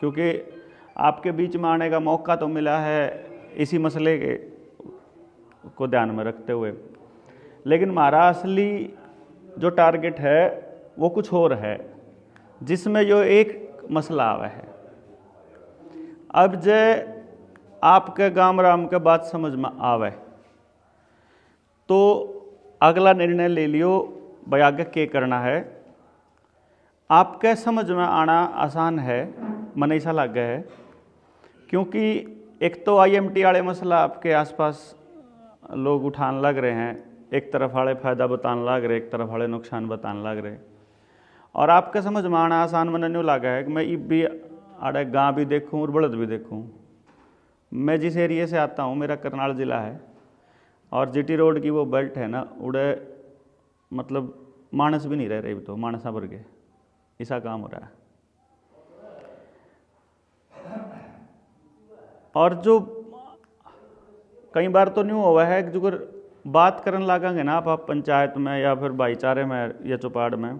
क्योंकि आपके बीच में आने का मौका तो मिला है इसी मसले के को ध्यान में रखते हुए, लेकिन हमारा असली जो टारगेट है वो कुछ और है, जिसमें जो एक मसला आवा है। अब जे आपके गाम राम के बात समझ में आवे तो अगला निर्णय ले लियो भाई आगे क्या करना है। आपके समझ में आना आसान है, मन ऐसा लग गया है, क्योंकि एक तो IMT वाले मसला आपके आसपास लोग उठान लग रहे हैं, एक तरफ वाले फ़ायदा बताने लग रहे, एक तरफ वाले नुकसान बताने लग रहे, और आपके समझ में आना आसान मन नहीं लगा है कि मैं इब भी आड़े गाँव भी देखूँ और बड़द भी देखूँ। मैं जिस एरिए से आता हूँ मेरा करनाल ज़िला है, और GT रोड की वो बेल्ट है ना, उड़े मतलब मानस भी नहीं रह रहे, तो मानसा भर गए, ऐसा काम हो रहा है। और जो कई बार तो नहीं हुआ है कि जो बात करने लागेंगे ना आप पंचायत में या फिर भाईचारे में या चौपाड़ में,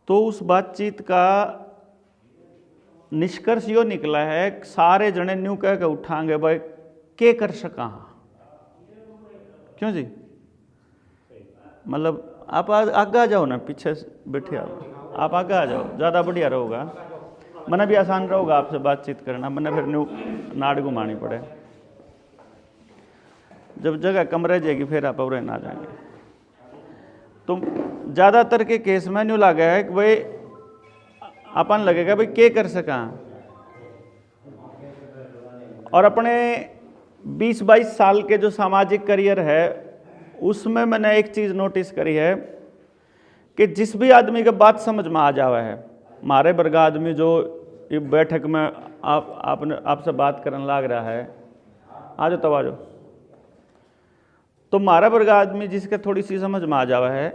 तो उस बातचीत का निष्कर्ष यो निकला है कि सारे जने न्यू कह के उठाएंगे भाई के कर सका, क्यों जी? मतलब आप आगे आ जाओ ना, पीछे बैठे आओ, आप आगे आ जाओ, ज़्यादा बढ़िया रहोगा, मने भी आसान रहोगा आपसे बातचीत करना, मने फिर न्यू नाड़ घुमानी पड़े। जब जगह कम रह जाएगी फिर आप और ना जाएंगे। तो ज़्यादातर के केस में न्यू लगा है कि भाई अपन लगेगा भाई क्या कर सका, और अपने 20-22 साल के जो सामाजिक करियर है उसमें मैंने एक चीज़ नोटिस करी है कि जिस भी आदमी के बात समझ में आ जावा है, हमारे वर्ग आदमी जो ये बैठक में आपसे बात करने लग रहा है, आ जाओ तब आ जाओ, तो हमारा वर्ग आदमी जिसके थोड़ी सी समझ में आ जावा है,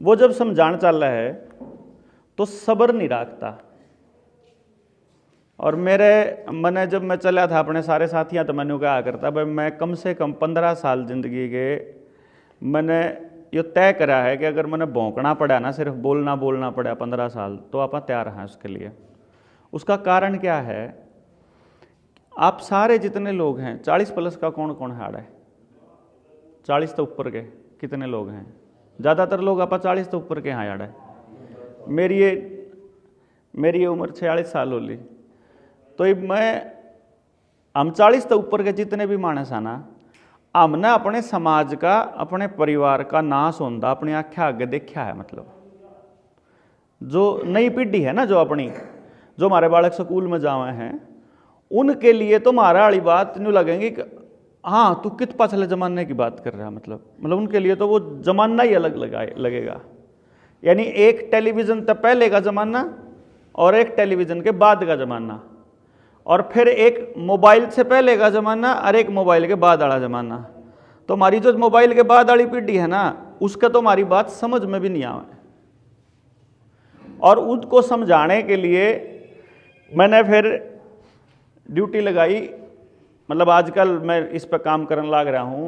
वो जब समझाने चल रहा है तो सब्र नहीं रखता। और मैंने जब मैं चला था अपने सारे साथियाँ, तो मैंने कहा करता भाई मैं कम से कम 15 साल जिंदगी के मैंने ये तय करा है कि अगर मैंने भौंकना पड़ा ना, सिर्फ बोलना पड़ा 15 साल, तो आप तैयार हैं उसके लिए। उसका कारण क्या है, आप सारे जितने लोग हैं 40 प्लस का कौन कौन हाड़ है, 40 तो ऊपर के कितने लोग हैं? ज़्यादातर लोग आप 40 तो ऊपर के हाड़ है। मेरी उम्र 46 साल होली, तो हम 40 तो ऊपर के जितने भी मानस है ना, हमने अपने समाज का, अपने परिवार का नाश होता अपनी आँखें आगे देखा है। मतलब जो नई पीढ़ी है ना, जो हमारे बालक स्कूल में जावे हैं, उनके लिए तो हमारा वाली बात नहीं लगेंगी कि हाँ तू कित पाछले जमाने की बात कर रहा है। मतलब उनके लिए तो वो जमाना ही अलग लगेगा। यानी एक टेलीविज़न तो पहले का ज़माना और एक टेलीविज़न के बाद का ज़माना, और फिर एक मोबाइल से पहले का ज़माना और एक मोबाइल के बाद वाला ज़माना। तो हमारी जो मोबाइल के बाद वाली पीढ़ी है ना, उसका तो हमारी बात समझ में भी नहीं आवे। और उनको समझाने के लिए मैंने फिर ड्यूटी लगाई। मतलब आजकल मैं इस पर काम करने लग रहा हूँ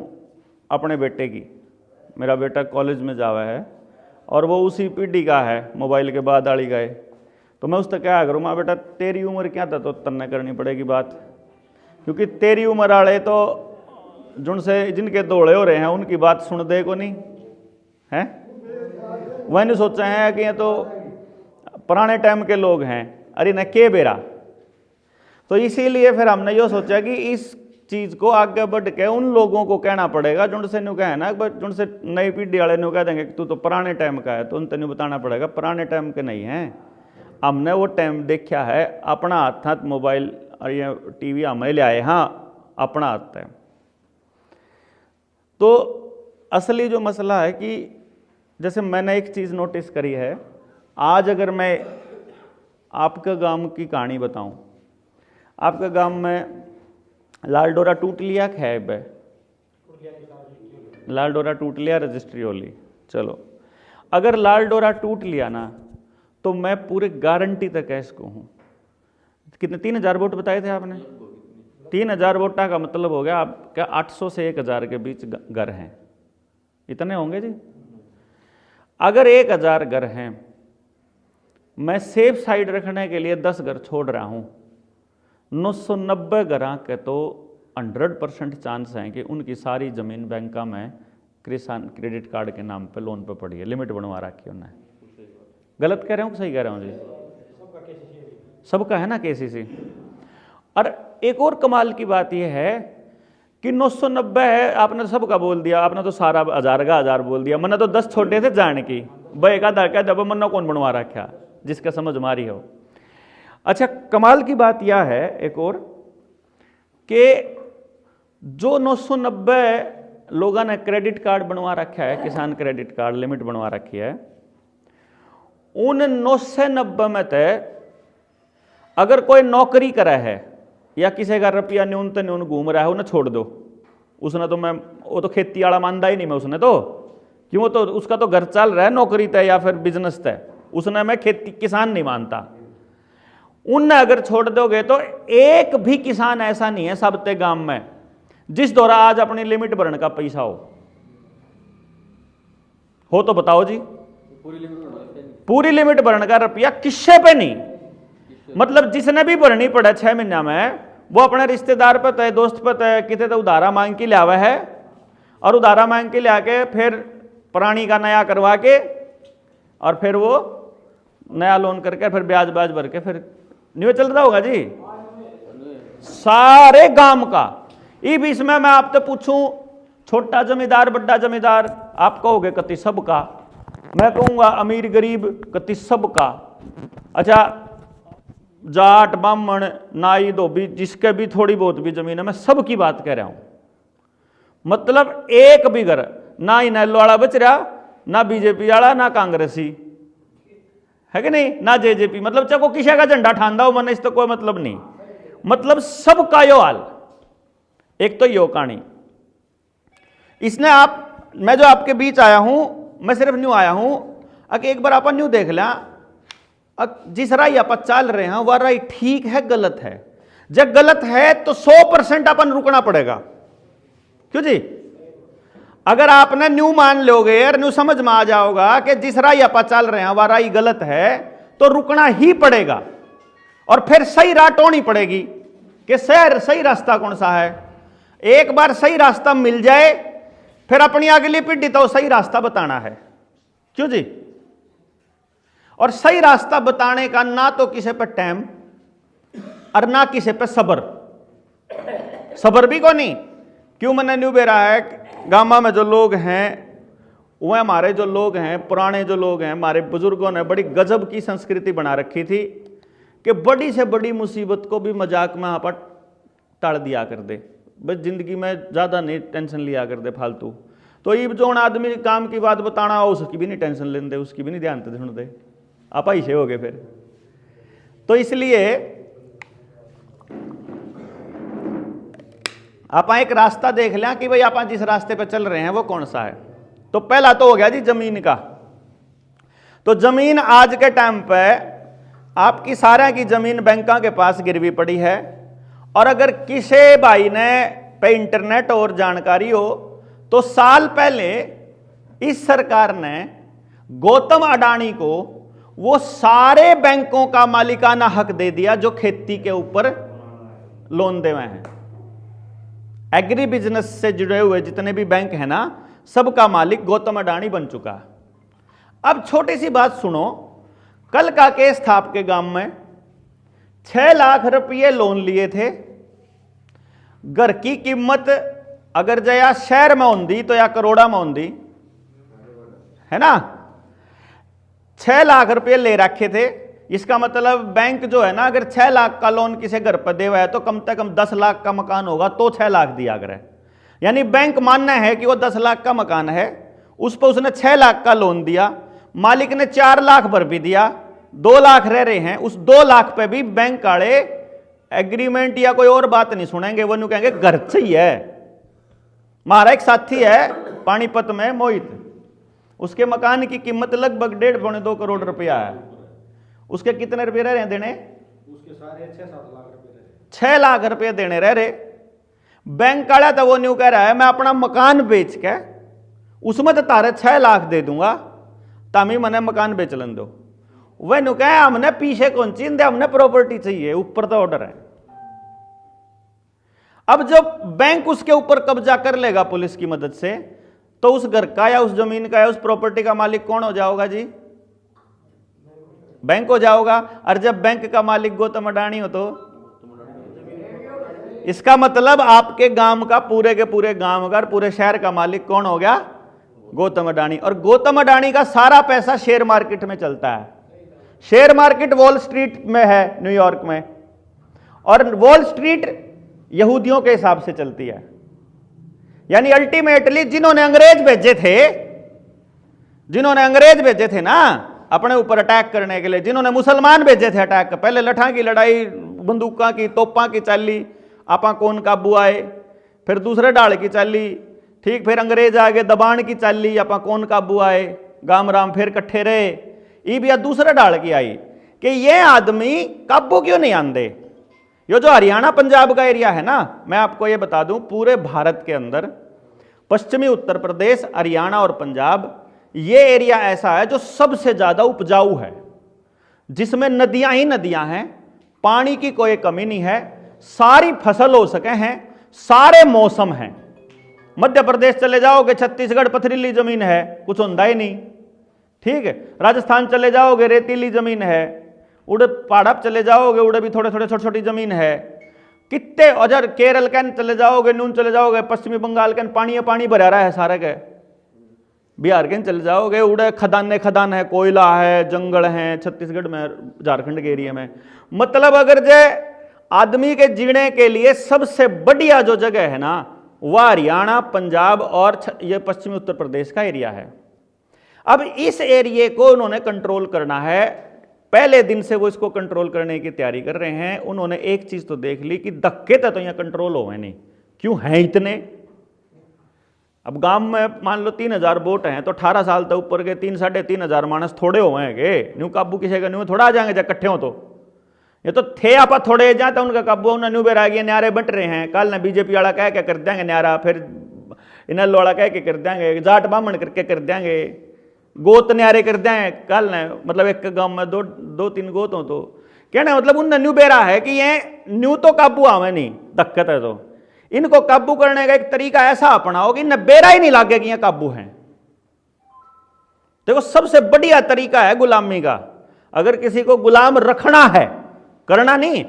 अपने बेटे की। मेरा बेटा कॉलेज में जावा है और वो उसी पीढ़ी का है, मोबाइल के बाद वाली का है। तो मैं उससे क्या करूँ, माँ बेटा तेरी उम्र क्या था, तो तन्ने करनी पड़ेगी बात, क्योंकि तेरी उम्र वाले तो जिनके दौड़े हो रहे हैं उनकी बात सुन दे को नहीं है। वह नहीं सोचा है कि ये तो पुराने टाइम के लोग हैं, अरे न के बेरा। तो इसीलिए फिर हमने ये सोचा कि इस चीज़ को आगे बढ़ के उन लोगों को कहना पड़ेगा जिनसे न्यू कहे ना, जिनसे नई पीढ़ी वाले न्यू कह देंगे कि तू तो पुराने टाइम का है, तो उनसे न्यू बताना पड़ेगा पुराने टाइम के नहीं हैं। हमने वो टाइम देखा है, अपना हाथ मोबाइल और ये TV हमें ले आए, हाँ अपना हाथ है। तो असली जो मसला है कि जैसे मैंने एक चीज़ नोटिस करी है, आज अगर मैं आपके गांव की कहानी बताऊं, आपके गांव में लाल डोरा टूट लिया है, लाल डोरा टूट लिया, रजिस्ट्री हो ली, चलो अगर लाल डोरा टूट लिया ना, तो मैं पूरे गारंटी तक इसको हूँ। कितने 3000 वोट बताए थे आपने? 3000 वोटा का मतलब हो गया आपका 800 से 1000 के बीच घर हैं, इतने होंगे जी। अगर 1000 घर हैं, मैं सेफ साइड रखने के लिए 10 घर छोड़ रहा हूँ, 990 घरों के तो 100% चांस है कि उनकी सारी ज़मीन बैंका में किसान क्रेडिट कार्ड के नाम पे लोन पे पड़ी है, लिमिट बनवा रखी है उन्हें। गलत कह रहा हूँ सही कह रहा हूँ जी? सबका है ना केसीसी। और एक और कमाल की बात यह है कि 990 है, आपने तो सबका बोल दिया, आपने तो सारा 1000 का 1000 बोल दिया, मैंने तो 10 छोटे थे जान की भाई का धड़का जब मन्ना कौन बनवा रखा, जिसका समझ मारी हो। अच्छा, कमाल की बात यह है एक और कि जो 990 लोगों ने क्रेडिट कार्ड बनवा रखा है, किसान क्रेडिट कार्ड लिमिट बनवा रखी है, उन 990 में तय अगर कोई नौकरी करे है या किसी का रुपया न्यूनतम न्यून घूम रहा है, उन्हें छोड़ दो। उसने तो मैं वो तो खेती वाला मानता ही नहीं मैं, उसने तो क्यों, तो उसका तो घर चल रहा है नौकरी तय या फिर बिजनेस तय, उसने मैं खेती किसान नहीं मानता। उनने अगर छोड़ दोगे तो एक भी किसान ऐसा नहीं है सबते गांव में जिस द्वारा आज अपनी लिमिट भरने का पैसा हो तो बताओ जी। पूरी लिमिट भरने का रुपया किससे पे नहीं, मतलब जिसने भी भरनी पड़े 6 महीना में, वो अपने रिश्तेदार पे तय, दोस्त पे तय, कितने तो उधारा मांग के लिया हुआ है, और उधारा मांग के लिया के फिर पुरानी का नया करवा के और फिर वो नया लोन करके फिर ब्याज ब्याज भर के फिर न्यू चल रहा होगा जी सारे गांव का। ई बीच में मैं आपसे पूछूं, छोटा जमींदार बड़ा जमींदार, आप कहोगे कति सबका, मैं कहूंगा अमीर गरीब कति सबका। अच्छा, जाट ब्राह्मण नाई धोबी जिसके भी थोड़ी बहुत भी जमीन है, मैं सबकी बात कह रहा हूं। मतलब एक भी घर ना इनेलो वाला बच रहा, ना बीजेपी वाला, ना कांग्रेसी, है कि नहीं, ना जेजेपी, मतलब चाहे को किसी का झंडा ठांदा हो, मैंने इससे कोई मतलब नहीं, मतलब सबका यो हाल। एक तो यो कहानी इसने आप, मैं जो आपके बीच आया हूं, मैं सिर्फ न्यू आया हूं, अगर एक बार अपन न्यू देख लिया, जिस राय आप चल रहे हैं वह राय ठीक है गलत है, जब गलत है तो 100% अपन रुकना पड़ेगा। क्यों जी? अगर आपने न्यू मान लोगे और न्यू समझ में आ जाओगा कि जिस राय आप चल रहे हैं वह राय गलत है, तो रुकना ही पड़ेगा और फिर सही राह टोनी पड़ेगी कि शहर सही रास्ता कौन सा है। एक बार सही रास्ता मिल जाए फिर अपनी अगली पीढ़ी तो सही रास्ता बताना है। क्यों जी? और सही रास्ता बताने का ना तो किसी पे टाइम और ना किसी पे सबर, सबर भी को नहीं। क्यों मैंने न्यू बेरा है, गामा में जो लोग हैं वह हमारे जो लोग हैं, पुराने जो लोग हैं, हमारे बुजुर्गों ने बड़ी गजब की संस्कृति बना रखी थी कि बड़ी से बड़ी मुसीबत को भी मजाक में आप टाल दिया कर दे, बस जिंदगी में ज़्यादा नहीं टेंशन लिया कर दे फालतू। तो ये जो आदमी काम की बात बताना हो उसकी भी नहीं टेंशन लेने दे, उसकी भी नहीं ध्यान से सुन दे, आप ऐसे हो गए फिर। तो इसलिए आप एक रास्ता देख लें कि भाई आप जिस रास्ते पे चल रहे हैं वो कौन सा है। तो पहला तो हो गया जी जमीन का। तो जमीन आज के टाइम पे आपकी सारे की जमीन बैंकों के पास गिरवी पड़ी है, और अगर किसी भाई ने पे इंटरनेट और जानकारी हो तो साल पहले इस सरकार ने गौतम अडानी को वो सारे बैंकों का मालिकाना हक दे दिया जो खेती के ऊपर लोन दे हुए हैं। एग्री बिजनेस से जुड़े हुए जितने भी बैंक हैं ना, सबका मालिक गौतम अडानी बन चुका है। अब छोटी सी बात सुनो, कल का केस था आपके गांव में, 6 लाख रुपये लोन लिए थे। घर की कीमत अगर जया शहर में होंगी तो या करोड़ा में होंगी, है ना। 6 लाख रुपये ले रखे थे। इसका मतलब बैंक जो है ना, अगर 6 लाख का लोन किसी घर पर दे हुआ है तो कम से कम 10 लाख का मकान होगा तो 6 लाख दिया करे। यानी बैंक मानना है कि वो 10 लाख का मकान है, उस पर उसने 6 लाख का लोन दिया, मालिक ने 4 लाख भर भी दिया, 2 लाख रह रहे हैं। उस 2 लाख पे भी बैंक वाले एग्रीमेंट या कोई और बात नहीं सुनेंगे, वो नहीं कहेंगे घर चाहिए। हमारा एक साथी है पानीपत में मोहित, उसके मकान की कीमत लगभग 1.5-2 करोड़ रुपया है। उसके कितने रुपये रह रहे हैं देने? उसके सारे 6-7 लाख रुपये 6 लाख रुपये देने रह रहे। बैंक वाला तो वो न्यू कह रहा है मैं अपना मकान बेच के उसमें तो तारे 6 लाख दे दूंगा, तामी मैंने मकान बेच लन दो। वह नु कहे हमने पीछे कौन चींदे, हमने प्रॉपर्टी चाहिए, ऊपर तो ऑर्डर है। अब जब बैंक उसके ऊपर कब्जा कर लेगा पुलिस की मदद से, तो उस घर का या उस जमीन का या उस प्रॉपर्टी का मालिक कौन हो जाओगा जी? बैंक हो जाओगा। और जब बैंक का मालिक गौतम अडानी हो तो इसका मतलब आपके गांव का, पूरे के पूरे गांव का, पूरे शहर का मालिक कौन हो गया? गौतम अडानी। और गौतम अडानी का सारा पैसा शेयर मार्केट में चलता है। शेयर मार्केट वॉल स्ट्रीट में है न्यूयॉर्क में, और वॉल स्ट्रीट यहूदियों के हिसाब से चलती है। यानी अल्टीमेटली जिन्होंने अंग्रेज भेजे थे ना अपने ऊपर अटैक करने के लिए, जिन्होंने मुसलमान भेजे थे अटैक, पहले लठा की लड़ाई, बंदूकों की, तोपा की चाली, आपा कौन काबू आए, फिर दूसरे डाल की चाली, ठीक, फिर अंग्रेज आगे दबाण की चाली, आपा कौन काबू आए, गाम राम फिर कट्ठे रहे, ये भी दूसरे डाल की आई कि ये आदमी काबू क्यों नहीं आंदे। ये जो हरियाणा पंजाब का एरिया है ना, मैं आपको ये बता दूं, पूरे भारत के अंदर पश्चिमी उत्तर प्रदेश, हरियाणा और पंजाब, ये एरिया ऐसा है जो सबसे ज्यादा उपजाऊ है, जिसमें नदियां ही नदियां हैं, पानी की कोई कमी नहीं है, सारी फसल हो सके हैं, सारे मौसम हैं। मध्य प्रदेश चले जाओगे, छत्तीसगढ़ पथरीली जमीन है, कुछ होता ही नहीं, ठीक है। राजस्थान चले जाओगे, रेतीली जमीन है। उड़े पहाड़ चले जाओगे, उड़े भी थोड़े थोड़े छोटी छोटी जमीन है कितने। अजर केरल के चले जाओगे, नून चले जाओगे, पश्चिमी बंगाल के पानी भरा रहा है सारे के। बिहार के चले जाओगे, उड़े खदान है, कोयला है, जंगल है, छत्तीसगढ़ में, झारखंड के एरिया में। मतलब अगर जे आदमी के जीने के लिए सबसे बढ़िया जो जगह है ना, वह हरियाणा, पंजाब और ये पश्चिमी उत्तर प्रदेश का एरिया है। अब इस एरिया को उन्होंने कंट्रोल करना है, पहले दिन से वो इसको कंट्रोल करने की तैयारी कर रहे हैं। उन्होंने एक चीज तो देख ली कि धक्के तो यहां कंट्रोल हो नहीं, क्यों हैं इतने। अब गांव में मान लो 3000 वोट हैं, तो 18 साल तक ऊपर के 3-3.5 मानस थोड़े हुए न्यू काबू किसी का न्यू थोड़ा आ जाएंगे जब इकट्ठे हो। तो ये तो थे आप थोड़े जाते उनका काबू, उन्हें न्यू बेर आ गया, न्यारे बट रहे हैं। कल ने बीजेपी वाला कह के कर देंगे न्यारा, फिर इनल वाला कह के कर देंगे, जाट बामण करके कर देंगे, गोत न्यारे कर देंगे। कल ने मतलब एक गांव में दो तीन गोत हो, तो कहना मतलब उन न्यू बेरा है कि ये न्यू तो काबू आवे नहीं, दिक्कत है। तो इनको काबू करने का एक तरीका ऐसा अपनाओ कि इन्हें बेरा ही नहीं लागे कि ये काबू हैं। देखो सबसे बढ़िया तरीका है गुलामी का। अगर किसी को गुलाम रखना है, करना नहीं,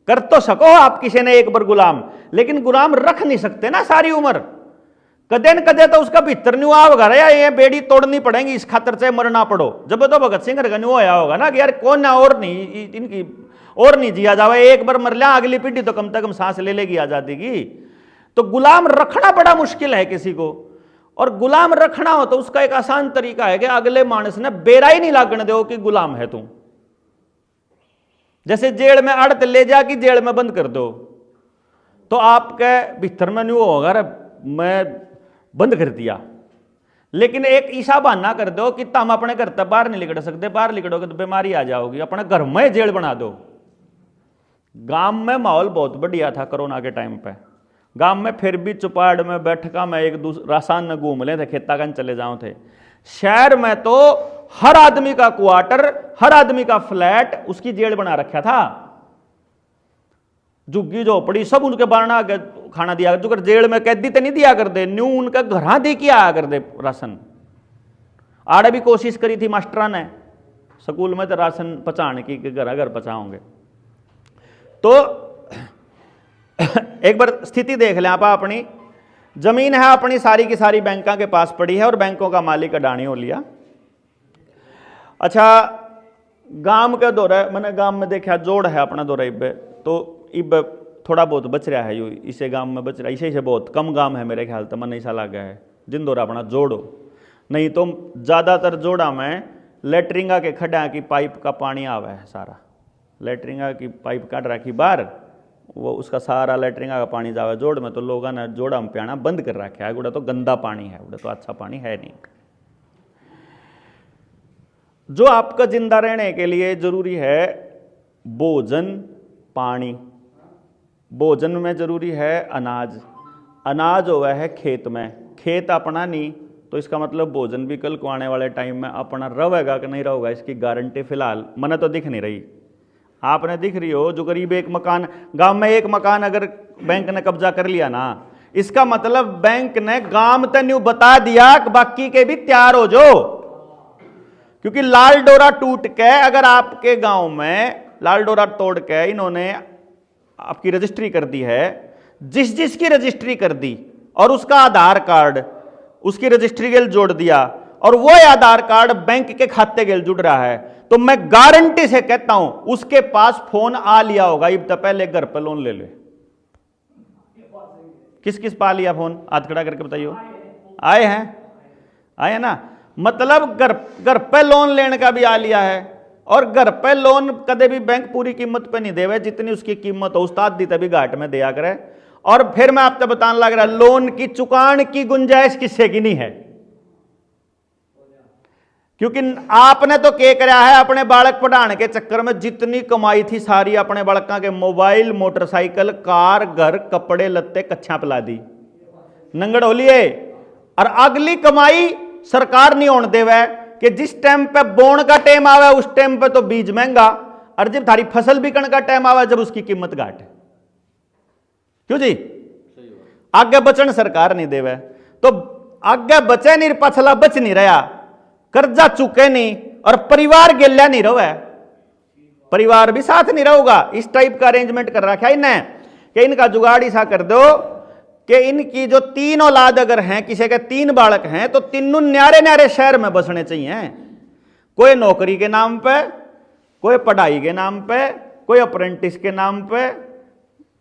कर तो सको आप किसी ने एक बार गुलाम, लेकिन गुलाम रख नहीं सकते ना सारी उम्र। कदे न कदे तो उसका भीतर न्यू होगा, ये बेड़ी तोड़नी पड़ेगी, इस खातर से मरना पड़ो। जब तो भगत सिंह का न्यू होया होगा ना कि यार कौन ना और नहीं, इनकी और नहीं जिया जावे, एक बार मर लिया, अगली पीढ़ी तो कम से कम सांस ले लेगी आजादी की। तो गुलाम रखना बड़ा मुश्किल है किसी को, और गुलाम रखना हो तो उसका एक आसान तरीका है कि अगले मानस ने बेरा ही नहीं लागने दो कि गुलाम है तू। जैसे जेल में अड़त ले जा कि जेल में बंद कर दो, तो आपके भीतर में न्यू होगा मैं बंद कर दिया। लेकिन एक ईसा बहाना कर दो कि तुम अपने घर तक बाहर नहीं निकल सकते, बाहर निकलोगे तो बीमारी आ जाओगी, अपने घर में जेल बना दो। गांव में माहौल बहुत बढ़िया था कोरोना के टाइम पे, गांव में फिर भी चुपाड़ में बैठका में एक दूसरे रासान में घूम ले थे, खेता कन चले जाओ थे। शहर में तो हर आदमी का क्वार्टर, हर आदमी का फ्लैट उसकी जेल बना रखा था। झुग्गी झोपड़ी सब उनके बारना खाना दिया, जो कर जेल में कैदी तो नहीं दिया कर दे, न्यू उनका घर दे के आया कर दे राशन। आड़े भी कोशिश करी थी मास्टरा ने स्कूल में तो राशन पहुंचाने की, घर घर पहुंचाओगे। तो एक बार स्थिति देख लें आप, अपनी जमीन है अपनी सारी की सारी बैंकों के पास पड़ी है, और बैंकों का मालिक अडानी हो लिया। अच्छा, गांव के दौरे मैंने गांव में देखा जोड़ है अपना दौरा इब, तो इब थोड़ा बहुत बच रहा है, यू इसे गांव में बच रहा है, इसे से बहुत कम गांव है मेरे ख्याल तक, मन ऐसा लगा है जिन दौरा अपना जोड़ो। नहीं तो ज़्यादातर जोड़ा में लेटरिंगा के खड्डा की पाइप का पानी आवा है, सारा लेटरिंगा की पाइप काट रखी बाहर, वो उसका सारा लेटरिंगा का पानी जावा। जोड़ में तो लोगों ने जोड़ा में पियाना बंद कर रखा है, उड़ा तो गंदा पानी है, उड़ा तो अच्छा पानी है नहीं। जो आपका जिंदा रहने के लिए जरूरी है भोजन, पानी। भोजन में जरूरी है अनाज, अनाज हुआ है खेत में, खेत अपना नहीं तो इसका मतलब भोजन भी कल को आने वाले टाइम में अपना रहेगा कि नहीं रहेगा इसकी गारंटी फिलहाल मने तो दिख नहीं रही। आपने दिख रही हो जो करीब एक मकान, गांव में एक मकान अगर बैंक ने कब्जा कर लिया ना, इसका मतलब बैंक ने गांव तक न्यू बता दिया कि बाकी के भी तैयार हो जो, क्योंकि लाल डोरा टूट के अगर आपके गांव में लाल डोरा तोड़ के इन्होंने आपकी रजिस्ट्री कर दी है, जिसकी रजिस्ट्री कर दी और उसका आधार कार्ड उसकी रजिस्ट्री के जोड़ दिया और वो आधार कार्ड बैंक के खाते के जुड़ रहा है, तो मैं गारंटी से कहता हूं उसके पास फोन आ लिया होगा इब तो पहले घर पर लोन ले ले। किस किस पा लिया फोन? हाथ खड़ा करके बताइए। आए हैं? आए हैं ना? मतलब घर पे लोन लेने का भी आ लिया है। और घर पे लोन कदे भी बैंक पूरी कीमत पे नहीं देवे, जितनी उसकी कीमत हो उस्ताद दी तभी घाट में दिया करे। और फिर मैं आपको बताने लग रहा, लोन की चुकान की गुंजाइश किससे की नहीं है, क्योंकि आपने तो क्या करा है, अपने बालक पढ़ाने के चक्कर में जितनी कमाई थी सारी अपने बालकों के मोबाइल, मोटरसाइकिल, कार, घर, कपड़े लत्ते कच्छा पिला दी, नंगड़ हो लिए। और अगली कमाई सरकार नहीं होने देवे कि जिस टाइम पे बोन का टाइम आवे उस टाइम पे तो बीज महंगा, और जब थारी फसल बिकने का टाइम आवे जब उसकी कीमत घाट। क्यों जी? आगे बचन सरकार नहीं देवे, तो आगे बचे नहीं, पछला बच नहीं रहा, कर्जा चुके नहीं और परिवार गिल्ला नहीं रहा, परिवार भी साथ नहीं रहूगा। इस टाइप का अरेंजमेंट कर रखा है इन्हें कि इनका जुगाड़ ऐसा कर दो कि इनकी जो 3 औलाद अगर हैं, किसी के 3 बालक हैं, तो तीनों न्यारे न्यारे शहर में बसने चाहिए। कोई नौकरी के नाम पे, कोई पढ़ाई के नाम पे, कोई अप्रेंटिस के नाम पे,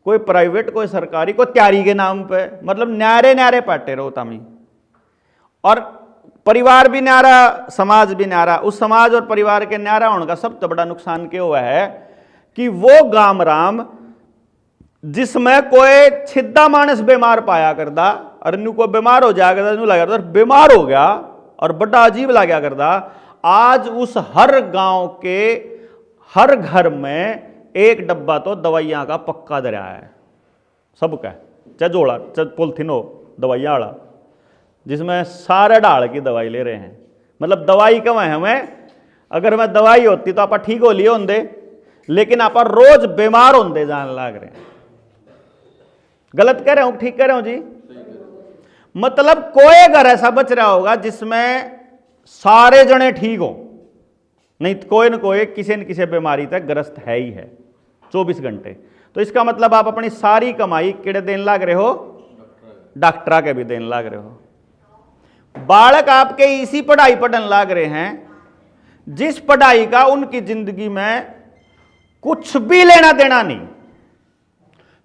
कोई प्राइवेट, कोई सरकारी, कोई तैयारी के नाम पे, मतलब न्यारे न्यारे पाटे रहो तमी। और परिवार भी न्यारा, समाज भी न्यारा। उस समाज और परिवार के न्यारा होने का सबसे बड़ा नुकसान क्या हुआ है कि वो गाम राम जिसमें कोई छिद्दा मानस बीमार पाया करता और न्यू को बीमार हो जाया करता, न्यू लगा बीमार हो गया और बड़ा अजीब लगा करता, आज उस हर गांव के हर घर में एक डब्बा तो दवाइयां का पक्का दरिया है सबका, चाहे जोड़ा चाहे पोलथीन हो दवाइयां वाला, जिसमें सारे ढाल की दवाई ले रहे हैं। मतलब दवाई कम है हमें, अगर हमें दवाई होती तो आप ठीक हो लिए होंगे, लेकिन आप रोज बीमार होंगे जान लग रहे हैं। गलत कह रहा हूं ठीक कह रहा हूं जी? मतलब कोई घर ऐसा बच रहा होगा जिसमें सारे जने ठीक हो, नहीं कोई न कोई किसी न किसी बीमारी तक ग्रस्त है ही है 24 घंटे। तो इसका मतलब आप अपनी सारी कमाई किड़े देने लग रहे हो? डॉक्टरा के भी देने लग रहे हो। बालक आपके इसी पढ़ाई पढ़ने लग रहे हैं जिस पढ़ाई का उनकी जिंदगी में कुछ भी लेना देना नहीं,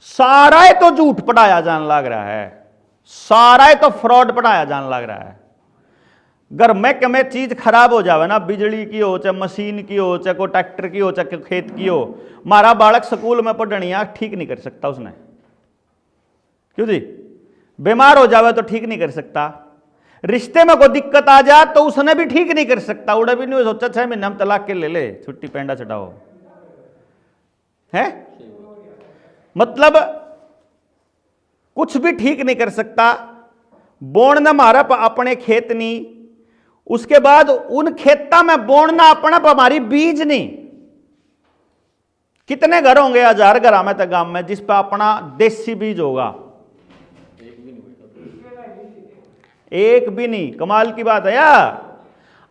सारा तो झूठ पढ़ाया जाने लग रहा है, सारा तो फ्रॉड पढ़ाया जाने लग रहा है। घर में चीज खराब हो जावे ना, बिजली की हो चाहे मशीन की हो चाहे कोई ट्रैक्टर की हो चाहे खेत की हो, मारा बालक स्कूल में पढ़निया ठीक नहीं कर सकता उसने। क्यों जी? बीमार हो जावे तो ठीक नहीं कर सकता, रिश्ते में कोई दिक्कत आ जाए तो उसने भी ठीक नहीं कर सकता। उड़े भी नहीं सोचा 6 महीने हम तलाक के ले छुट्टी पेंडा चढ़ाओ है, मतलब कुछ भी ठीक नहीं कर सकता। बोणना मारा अपने खेत नहीं, उसके बाद उन खेता में बोणना अपना हमारी बीज नहीं। कितने घर होंगे, 1000 घर में तक गांव में जिस पर अपना देसी बीज होगा? एक भी नहीं। कमाल की बात है यार,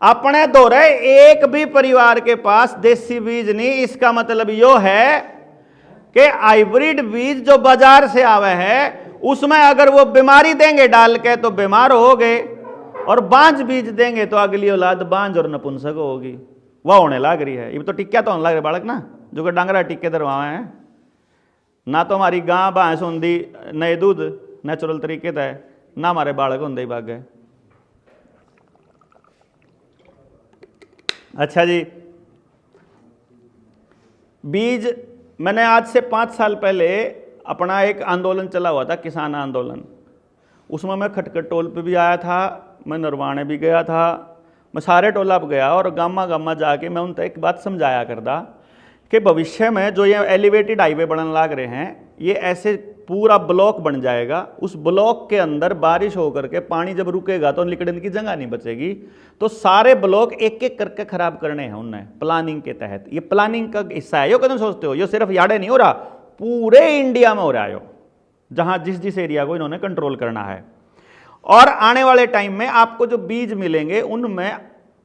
अपने दौरे एक भी परिवार के पास देसी बीज नहीं। इसका मतलब यो है कि हाइब्रिड बीज जो बाजार से आवे है उसमें अगर वो बीमारी देंगे डाल के तो बीमार हो गए, और बांझ बीज देंगे तो अगली औलाद बांझ और नपुंसक होगी। वह होने लग रही है। ये तो टिक्का तो होने लग रही बालक ना, जो कि डांगरा टिक्के दरवाए हैं ना, तो हमारी गां भैंस होंगी नए दूध नेचुरल तरीके से, ना हमारे बालक होंगे ही भाग गए। अच्छा जी, बीज मैंने आज से 5 साल पहले अपना एक आंदोलन चला हुआ था, किसान आंदोलन। उसमें मैं खटखट टोल पे भी आया था, मैं नरवाणे भी गया था, मैं सारे टोला पर गया और गामा गामा जाके मैं उन तक एक बात समझाया करता कि भविष्य में जो ये एलिवेटेड हाईवे बनने लग रहे हैं, ये ऐसे पूरा ब्लॉक बन जाएगा। उस ब्लॉक के अंदर बारिश होकर के पानी जब रुकेगा तो निकलने की जगह नहीं बचेगी। तो सारे ब्लॉक एक एक करके खराब करने हैं उन्हें प्लानिंग के तहत। ये प्लानिंग का हिस्सा है। यो कदम सोचते हो, ये सिर्फ यार्डे नहीं हो रहा, पूरे इंडिया में हो रहा है, जहां जिस जिस एरिया को इन्होंने कंट्रोल करना है। और आने वाले टाइम में आपको जो बीज मिलेंगे उनमें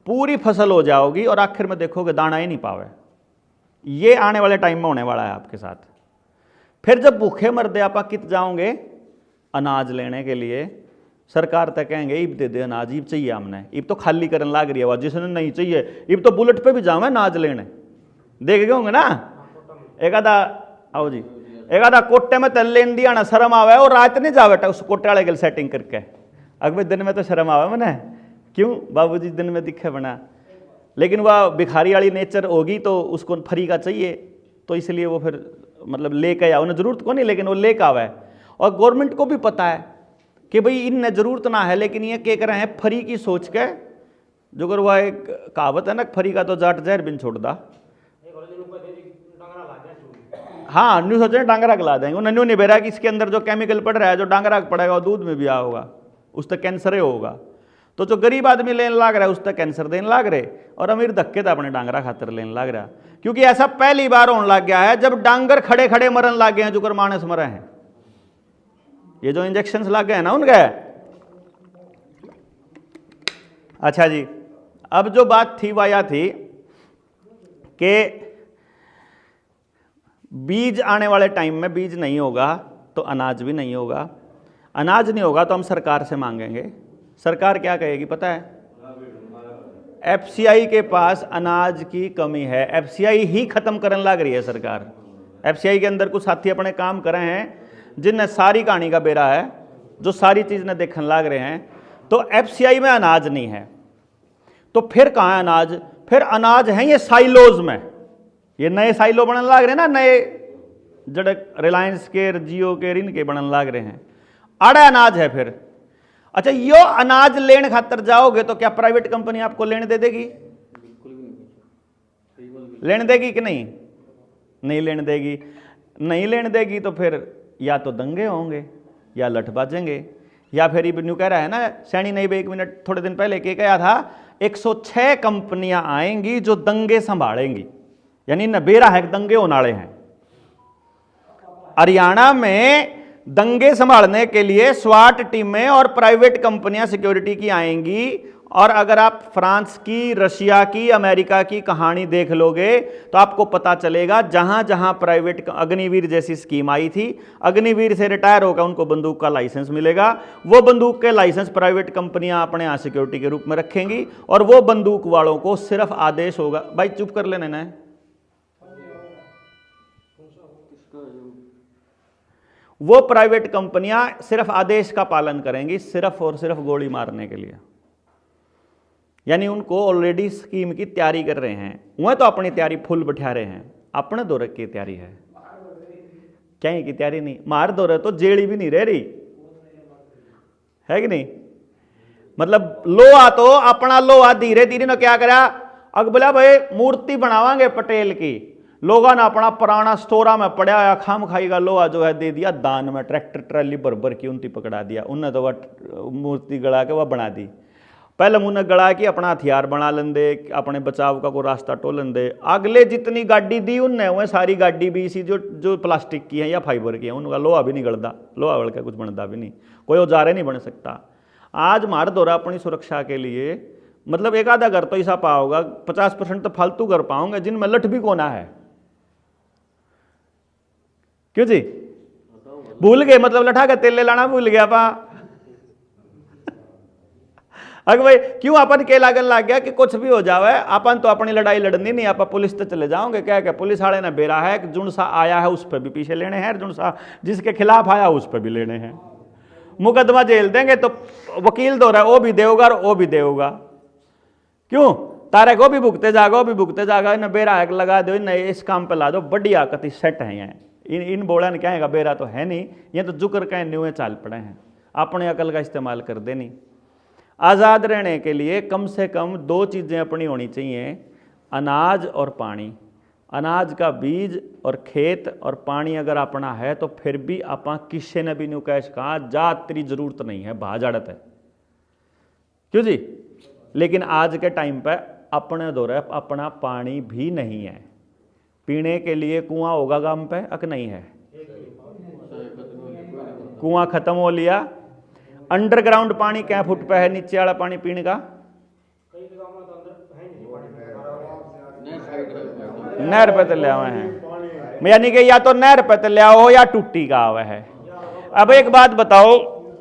पूरी फसल हो जाओगी और आखिर में देखोगे दाना ही नहीं पावे। ये आने वाले टाइम में होने वाला है आपके साथ। फिर जब भूखे मरदे आप कित जाओगे अनाज लेने के लिए, सरकार तक कहेंगे इब दे दे अनाज, इब चाहिए हमने, इब तो खाली करने लाग रही है, जिसने नहीं चाहिए इब तो बुलेट पे भी जाऊँ अनाज लेने। देख गए होंगे ना, एक आधा आओ जी, एक आधा कोटे में तल लेन दिया ना, शर्म आवे और रात नहीं जावे उस कोटे वाले के सेटिंग करके। अगले दिन में तो शर्म आवे मैंने, क्यों बाबूजी दिन में दिखे बना, लेकिन वह भिखारी वाली नेचर होगी तो उसको फ्री का चाहिए, तो इसलिए वो फिर मतलब लेके आओ, उन्हें जरूरत को नहीं लेकिन वो लेके आवे। और गवर्नमेंट को भी पता है कि भाई इन्हें जरूरत ना है, लेकिन ये क्या कर रहे हैं फ्री की सोच के। जो अगर वह एक कहावत है ना, फ्री का तो जाट जहर बिन छोड़ दा। हाँ, न्यू सोच रहे डांगरा खिला देंगे, उन्हें न्यू नहीं बेरा कि इसके अंदर जो केमिकल पड़ रहा है, जो डांगरा पड़ेगा वो दूध में भी आ होगा, उस तक कैंसर ही होगा। तो जो गरीब आदमी लेने लाग रहा है उस तक कैंसर देने लाग रहे, और अमीर धक्के तो अपने डांगरा खातर लेने लाग रहा। क्योंकि ऐसा पहली बार होने लग गया है जब डांगर खड़े खड़े मरन लग गए हैं, जो कर मानस मरे हैं। ये जो इंजेक्शन लग गए हैं ना उनके। अच्छा जी, अब जो बात थी वह यह थी कि बीज आने वाले टाइम में बीज नहीं होगा तो अनाज भी नहीं होगा, अनाज नहीं होगा तो हम सरकार से मांगेंगे। सरकार क्या कहेगी पता है? एफसीआई के पास अनाज की कमी है, एफसीआई ही खत्म करने लग रही है सरकार। एफसीआई के अंदर कुछ साथी अपने काम कर रहे हैं जिनने सारी कहानी का बेरा है, जो सारी चीज ने देखने लग रहे हैं। तो एफसीआई में अनाज नहीं है तो फिर कहाँ है अनाज? फिर अनाज है ये साइलोज में, ये नए साइलो बनने लग रहे हैं ना, नए जड़ रिलायंस के, जियो के, इनके बनने लग रहे हैं, आड़ा अनाज है फिर। अच्छा, यो अनाज लेने खातर जाओगे तो क्या प्राइवेट कंपनी आपको लेने दे देगी? लेने देगी कि नहीं? नहीं लेने देगी। नहीं लेने देगी तो फिर या तो दंगे होंगे या लठ बाजेंगे, या फिर न्यू कह रहा है ना सैनी नहीं, 1 मिनट थोड़े दिन पहले के कहा था 106 कंपनियां आएंगी जो दंगे संभालेंगी, यानी नबेरा है दंगे होने वाले हैं। हरियाणा में दंगे संभालने के लिए स्वाट टीमें और प्राइवेट कंपनियां सिक्योरिटी की आएंगी। और अगर आप फ्रांस की, रशिया की, अमेरिका की कहानी देख लोगे तो आपको पता चलेगा जहां जहां प्राइवेट, अग्निवीर जैसी स्कीम आई थी, अग्निवीर से रिटायर होकर उनको बंदूक का लाइसेंस मिलेगा, वो बंदूक के लाइसेंस प्राइवेट कंपनियां अपने यहां सिक्योरिटी के रूप में रखेंगी, और वो बंदूक वालों को सिर्फ आदेश होगा, भाई चुप कर लेने ना, वो प्राइवेट कंपनियां सिर्फ आदेश का पालन करेंगी, सिर्फ और सिर्फ गोली मारने के लिए। यानी उनको ऑलरेडी स्कीम की तैयारी कर रहे हैं, वह तो अपनी तैयारी फुल बैठा रहे हैं, अपने दौरे की तैयारी है, क्या की तैयारी नहीं, मार दौरे तो जेड़ी भी नहीं रह रही है कि नहीं। मतलब लोहा तो अपना लोहा धीरे धीरे ना क्या करा, अग बोला भाई मूर्ति बनावांगे पटेल की, लोगों ने अपना पुराना स्टोरा में पड़ा या खाम खाई का लोहा जो है दे दिया दान में, ट्रैक्टर ट्राली भर की उनती पकड़ा दिया, उन्हें तो वह मूर्ति गड़ा के वह बना दी। पहले मुंह गड़ा के अपना हथियार बना लेंदे, अपने बचाव का कोई रास्ता टोलन दे। अगले जितनी गाड़ी दी उनने वह सारी गाड़ी भी इसी जो जो प्लास्टिक की है या फाइबर की है, उनका लोहा भी नहीं गलता, लोहा गल के कुछ बनता भी नहीं, कोई औजारे नहीं बन सकता। आज मार दौरा अपनी सुरक्षा के लिए, मतलब एक आधा घर तो ऐसा पाओगा, 50% तो फालतू घर पाओगे जिनमें लठ भी कोना है। क्यों जी? भूल गए, मतलब लठा के तेल लाना भूल गया पा। अगर भाई क्यों अपन के लागन लग गया कि कुछ भी हो जावे, अपन तो अपनी लड़ाई लड़नी नहीं, आप पुलिस तो चले जाओगे, क्या क्या पुलिस वाले ने बेरा है कि जुन सा आया है उस पर भी पीछे लेने हैं, जुन सा जिसके खिलाफ आया उस पर भी लेने हैं, मुकदमा जेल देंगे तो वकील दो रहा है वो भी देगा और वो भी देगा। क्यों? तारे को भी भुगते जागा, वो भी भुगते जागा, इन्हें बेरा है लगा दो, इन्हें इस काम पे ला दो, बढ़िया कति सेट है यहाँ। इन बोला ने क्या है बेरा तो है नहीं, ये तो जुकर कहीं न्यूए चाल पड़े हैं, अपने अकल का इस्तेमाल कर दे नहीं। आज़ाद रहने के लिए कम से कम 2 चीज़ें अपनी होनी चाहिए, अनाज और पानी। अनाज का बीज और खेत और पानी अगर अपना है तो फिर भी आपा किसी ने भी नहीं कहा जा तेरी जरूरत नहीं है, भाजाड़त है, क्यों जी। लेकिन आज के टाइम पे अपने दौरे अपना पानी भी नहीं है, पीने के लिए कुआं होगा गांव पे अक नहीं है, कुआं खत्म हो लिया। अंडरग्राउंड पानी क्या फुट पे है, नीचे वाला पानी पीने का नहर पे तो ले आवे हैं, यानी कि या तो नहर पे तो ले आओ या टूटी का आवे है। अब एक बात बताओ,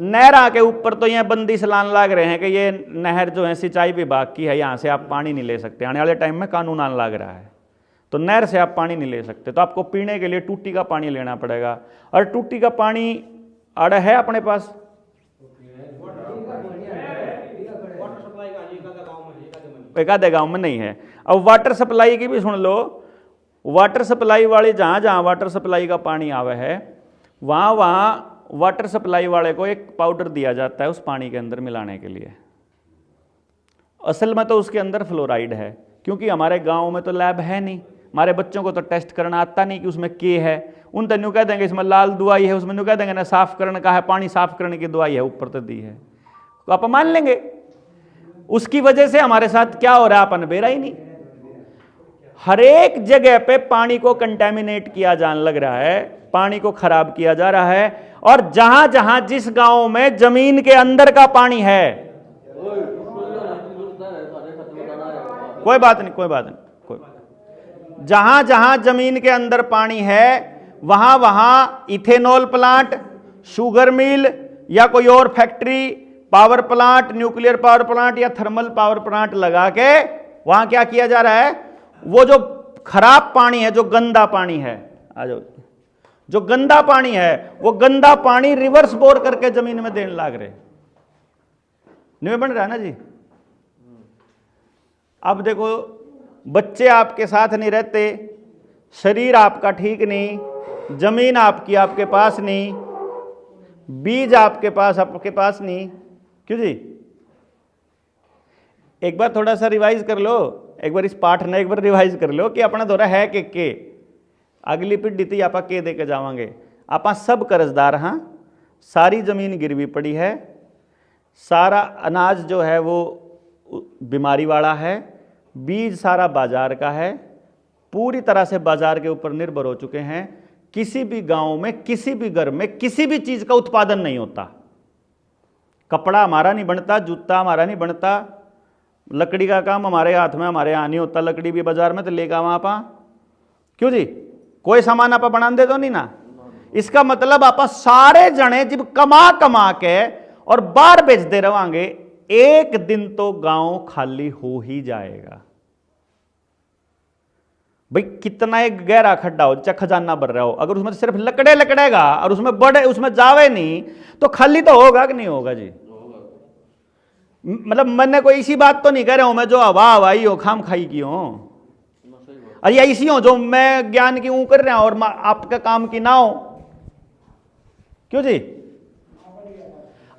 नहर के ऊपर तो यहाँ बंदी सलान लाग रहे हैं कि ये नहर जो है सिंचाई विभाग की है, यहाँ से आप पानी नहीं ले सकते, आने वाले टाइम में कानून आने लग रहा है, तो नहर से आप पानी नहीं ले सकते, तो आपको पीने के लिए टूटी का पानी लेना पड़ेगा। और टूटी का पानी अड़ है अपने पास, एक आधे गांव में नहीं है। अब वाटर सप्लाई की भी सुन लो, वाटर सप्लाई वाले जहां जहां वाटर सप्लाई का पानी आवे है वहां वहां वाटर सप्लाई वाले को एक पाउडर दिया जाता है उस पानी के अंदर मिलाने के लिए। असल में तो उसके अंदर फ्लोराइड है, क्योंकि हमारे गांव में तो लैब है नहीं, हमारे बच्चों को तो टेस्ट करना आता नहीं कि उसमें के है। उन तो न्यू कह देंगे इसमें लाल दवाई है, उसमें न्यू कह देंगे ना साफ करने का है, पानी साफ करने की दवाई है, ऊपर तो दी है, तो आप मान लेंगे। उसकी वजह से हमारे साथ क्या हो रहा है अपन बेरा ही नहीं। हर एक जगह पे पानी को कंटेमिनेट किया जाने लग रहा है, पानी को खराब किया जा रहा है। और जहां जहां जिस गांव में जमीन के अंदर का पानी है, कोई बात नहीं, कोई बात नहीं, कोई जहां जहां जमीन के अंदर पानी है वहां वहां इथेनॉल प्लांट, शुगर मिल या कोई और factory, power plant, nuclear power plant या थर्मल पावर प्लांट लगा के वहां क्या किया जा रहा है, वो जो खराब पानी है, जो गंदा पानी है, आ जाओ, जो गंदा पानी है वो गंदा पानी रिवर्स बोर करके जमीन में देने लग रहे, नहीं बन रहा है ना जी। अब देखो, बच्चे आपके साथ नहीं रहते, शरीर आपका ठीक नहीं, जमीन आपकी आपके पास नहीं, बीज आपके पास नहीं, क्यों जी। एक बार थोड़ा सा रिवाइज कर लो, एक बार इस पाठ ने एक बार रिवाइज कर लो कि अपना दौरा है के अगली पीढ़ी थी आप के दे के जावांगे। आप सब कर्जदार, हाँ, सारी जमीन गिरवी पड़ी है, सारा अनाज जो है वो बीमारी वाला है, बीज सारा बाजार का है, पूरी तरह से बाजार के ऊपर निर्भर हो चुके हैं। किसी भी गांव में, किसी भी घर में किसी भी चीज का उत्पादन नहीं होता, कपड़ा हमारा नहीं बनता, जूता हमारा नहीं बनता, लकड़ी का काम हमारे हाथ में, हमारे यहाँ नहीं होता, लकड़ी भी बाजार में तो लेगा वहां पा, क्यों जी, कोई सामान आप बना दे तो नहीं ना। इसका मतलब आप सारे जने जब कमा कमा के और बाहर बेचते रहोगे, एक दिन तो गांव खाली हो ही जाएगा। भाई कितना एक गहरा खड्डा हो, चाहे खजाना भर रहा हो, अगर उसमें सिर्फ लकड़े लकड़ेगा और उसमें बड़े उसमें जावे नहीं तो खाली तो होगा कि नहीं होगा जी। मतलब मैंने कोई इसी बात तो नहीं कह रहा हूं मैं जो हवा हवाई हो, खाम खाई की हो, अरे ऐसी हो जो मैं ज्ञान की ऊं कर रहा हूं और आपका काम की ना हो, क्यों जी।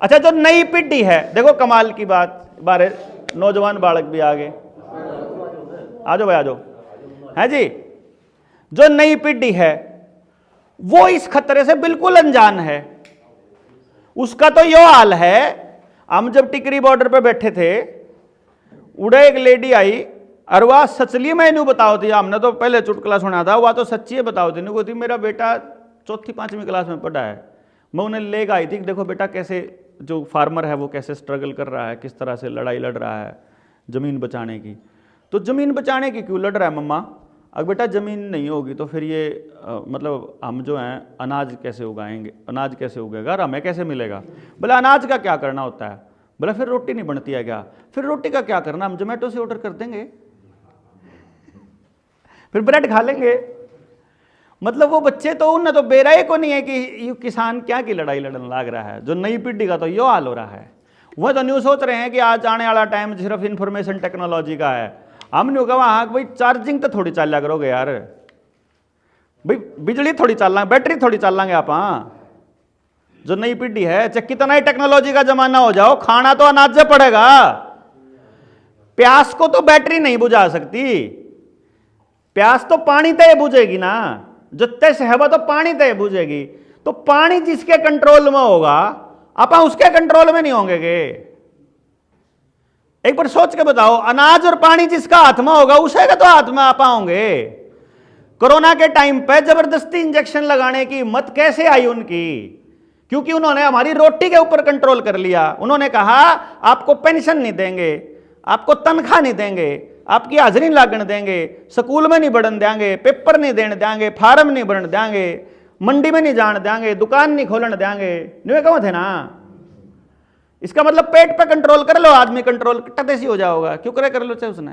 अच्छा, जो नई पीढ़ी है, देखो कमाल की बात, बारे नौजवान बालक भी आगे आ जाओ भाई, आ जाओ, है जी। जो नई पीढ़ी है वो इस खतरे से बिल्कुल अनजान है। उसका तो यो हाल है, हम जब टिकरी बॉर्डर पे बैठे थे, उड़े एक लेडी आई और वह सचली मैं नहीं बताओ थी, हमने तो पहले चुटकुला सुना था, वह तो सच्ची बताओ थी, नहीं थी, मेरा बेटा 4th 5वीं क्लास में पढ़ा है, मैं उन्हें लेकर आई थी, देखो बेटा कैसे जो फार्मर है वो कैसे स्ट्रगल कर रहा है, किस तरह से लड़ाई लड़ रहा है ज़मीन बचाने की। तो ज़मीन बचाने की क्यों लड़ रहा है मम्मा, अगर बेटा ज़मीन नहीं होगी तो फिर ये मतलब हम जो हैं अनाज कैसे उगाएंगे, अनाज कैसे उगेगा और हमें कैसे मिलेगा। बोला अनाज का क्या करना होता है, बोला फिर रोटी नहीं बनती है क्या, फिर रोटी का क्या करना, हम जोमेटो से ऑर्डर कर देंगे, फिर ब्रेड खा लेंगे। मतलब वो बच्चे तो उन्हें तो बेराए को नहीं है कि ये किसान क्या की लड़ाई लड़ने लग रहा है। जो नई पीढ़ी का तो यो हाल हो रहा है, वह तो न्यू सोच रहे हैं कि आज आने वाला टाइम सिर्फ इंफॉर्मेशन टेक्नोलॉजी का है। हम न्यू कहा हाँ भाई चार्जिंग तो थोड़ी चल करोगे यार, भाई बिजली थोड़ी चल, बैटरी थोड़ी चल लेंगे आप। हाँ, जो नई पीढ़ी है, चाहे कितना ही टेक्नोलॉजी का जमाना हो जाओ, खाना तो अनाज से पड़ेगा। प्यास को तो बैटरी नहीं बुझा सकती, प्यास तो पानी तय बुझेगी ना, जो तय है वो तो पानी तय बुझेगी। तो पानी जिसके कंट्रोल में होगा अपन उसके कंट्रोल में नहीं होंगे गे। एक बार सोच के बताओ, अनाज और पानी जिसका हाथ में होगा उसे का तो हाथ में आप होंगे। कोरोना के टाइम पे जबरदस्ती इंजेक्शन लगाने की हिम्मत कैसे आई उनकी? क्योंकि उन्होंने हमारी रोटी के ऊपर कंट्रोल कर लिया। उन्होंने कहा आपको पेंशन नहीं देंगे, आपको तनख्वाह नहीं देंगे, आपकी हाजिरी लागण देंगे, स्कूल में नहीं बढ़न देंगे, पेपर नहीं देने देंगे, फार्म नहीं भरन देंगे, मंडी में नहीं जान देंगे, दुकान नहीं खोलन देंगे। नहीं कहो थे ना। इसका मतलब पेट पे कंट्रोल कर लो, आदमी कंट्रोल टटेसी हो जाओगा। क्यों करे कर लो चाहे उसने।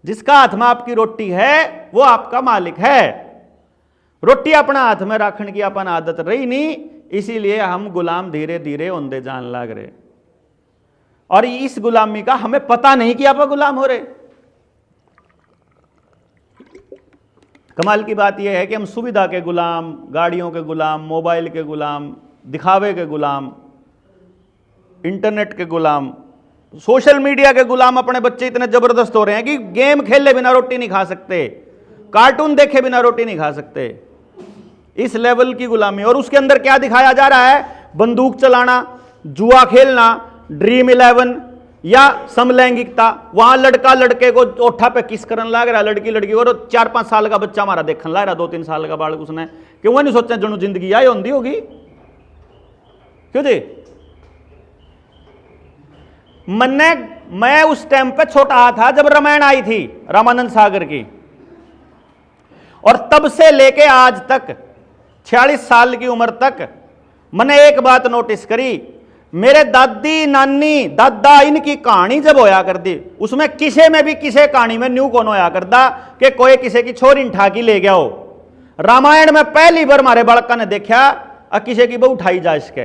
जिसका हाथ में आपकी रोटी है वो आपका मालिक है। रोटी अपना हाथ में रखने की अपन आदत रही नहीं, इसीलिए हम गुलाम धीरे धीरे होंदे जान लग रहे। और इस गुलामी का हमें पता नहीं कि आप गुलाम हो रहे। कमाल की बात यह है कि हम सुविधा के गुलाम, गाड़ियों के गुलाम, मोबाइल के गुलाम, दिखावे के गुलाम, इंटरनेट के गुलाम, सोशल मीडिया के गुलाम अपने बच्चे इतने जबरदस्त हो रहे हैं कि गेम खेले बिना रोटी नहीं खा सकते, कार्टून देखे बिना रोटी नहीं खा सकते। इस लेवल की गुलामी। और उसके अंदर क्या दिखाया जा रहा है? बंदूक चलाना, जुआ खेलना, ड्रीम 11 या समलैंगिकता। वहां लड़का लड़के को ओठा पे किस करने लग रहा, लड़की लड़की को। और 4-5 साल का बच्चा हमारा देखने लग रहा, 2-3 साल का बालक, उसने क्यों वो नहीं सोचा जनू जिंदगी आई होंगी होगी। क्यों जी? मैं उस टाइम पे छोटा था जब रामायण आई थी रामानंद सागर की, और तब से लेके आज तक 46 साल की उम्र तक मैंने एक बात नोटिस करी। मेरे दादी नानी दादा इनकी कहानी जब होया करती, उसमें किसे में भी किसे कहानी में न्यू कौन होया करता कि कोई किसी की छोरी ठाकी ले गया हो। रामायण में पहली बार हमारे बालका ने देखा किसी की बहू उठाई जा इसके।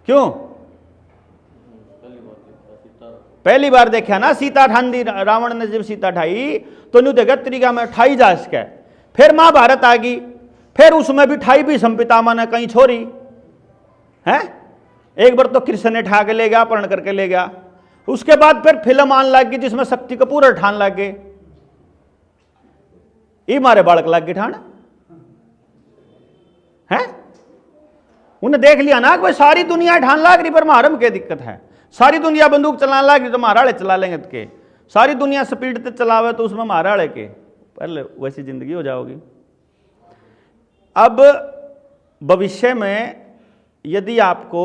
क्यों? पहली बार देखा ना, सीता ठांदी, रावण ने जब सीता ठाई तो न्यू देखा तरीका में ठाई जा इसके। फिर महाभारत आ गई, फिर उसमें भी ठाई भी संपितामा ने कहीं छोरी है। एक बार तो कृष्ण ने ठा के ले गया, अपहरण करके ले गया। उसके बाद फिर फिल्म आने लग गई जिसमें शक्ति कपूर ठान लग गए। ये मारे बालक लग गए ठान है। उन्हें देख लिया ना कि भाई सारी दुनिया ठान लाग रही, पर महारम क्या दिक्कत है? सारी दुनिया बंदूक चलाने लग रही तो महाराड़े चला लेंगे के। सारी दुनिया स्पीड से चलावे तो उसमें महाराड़े के पहले वैसी जिंदगी हो जाओगी। अब भविष्य में यदि आपको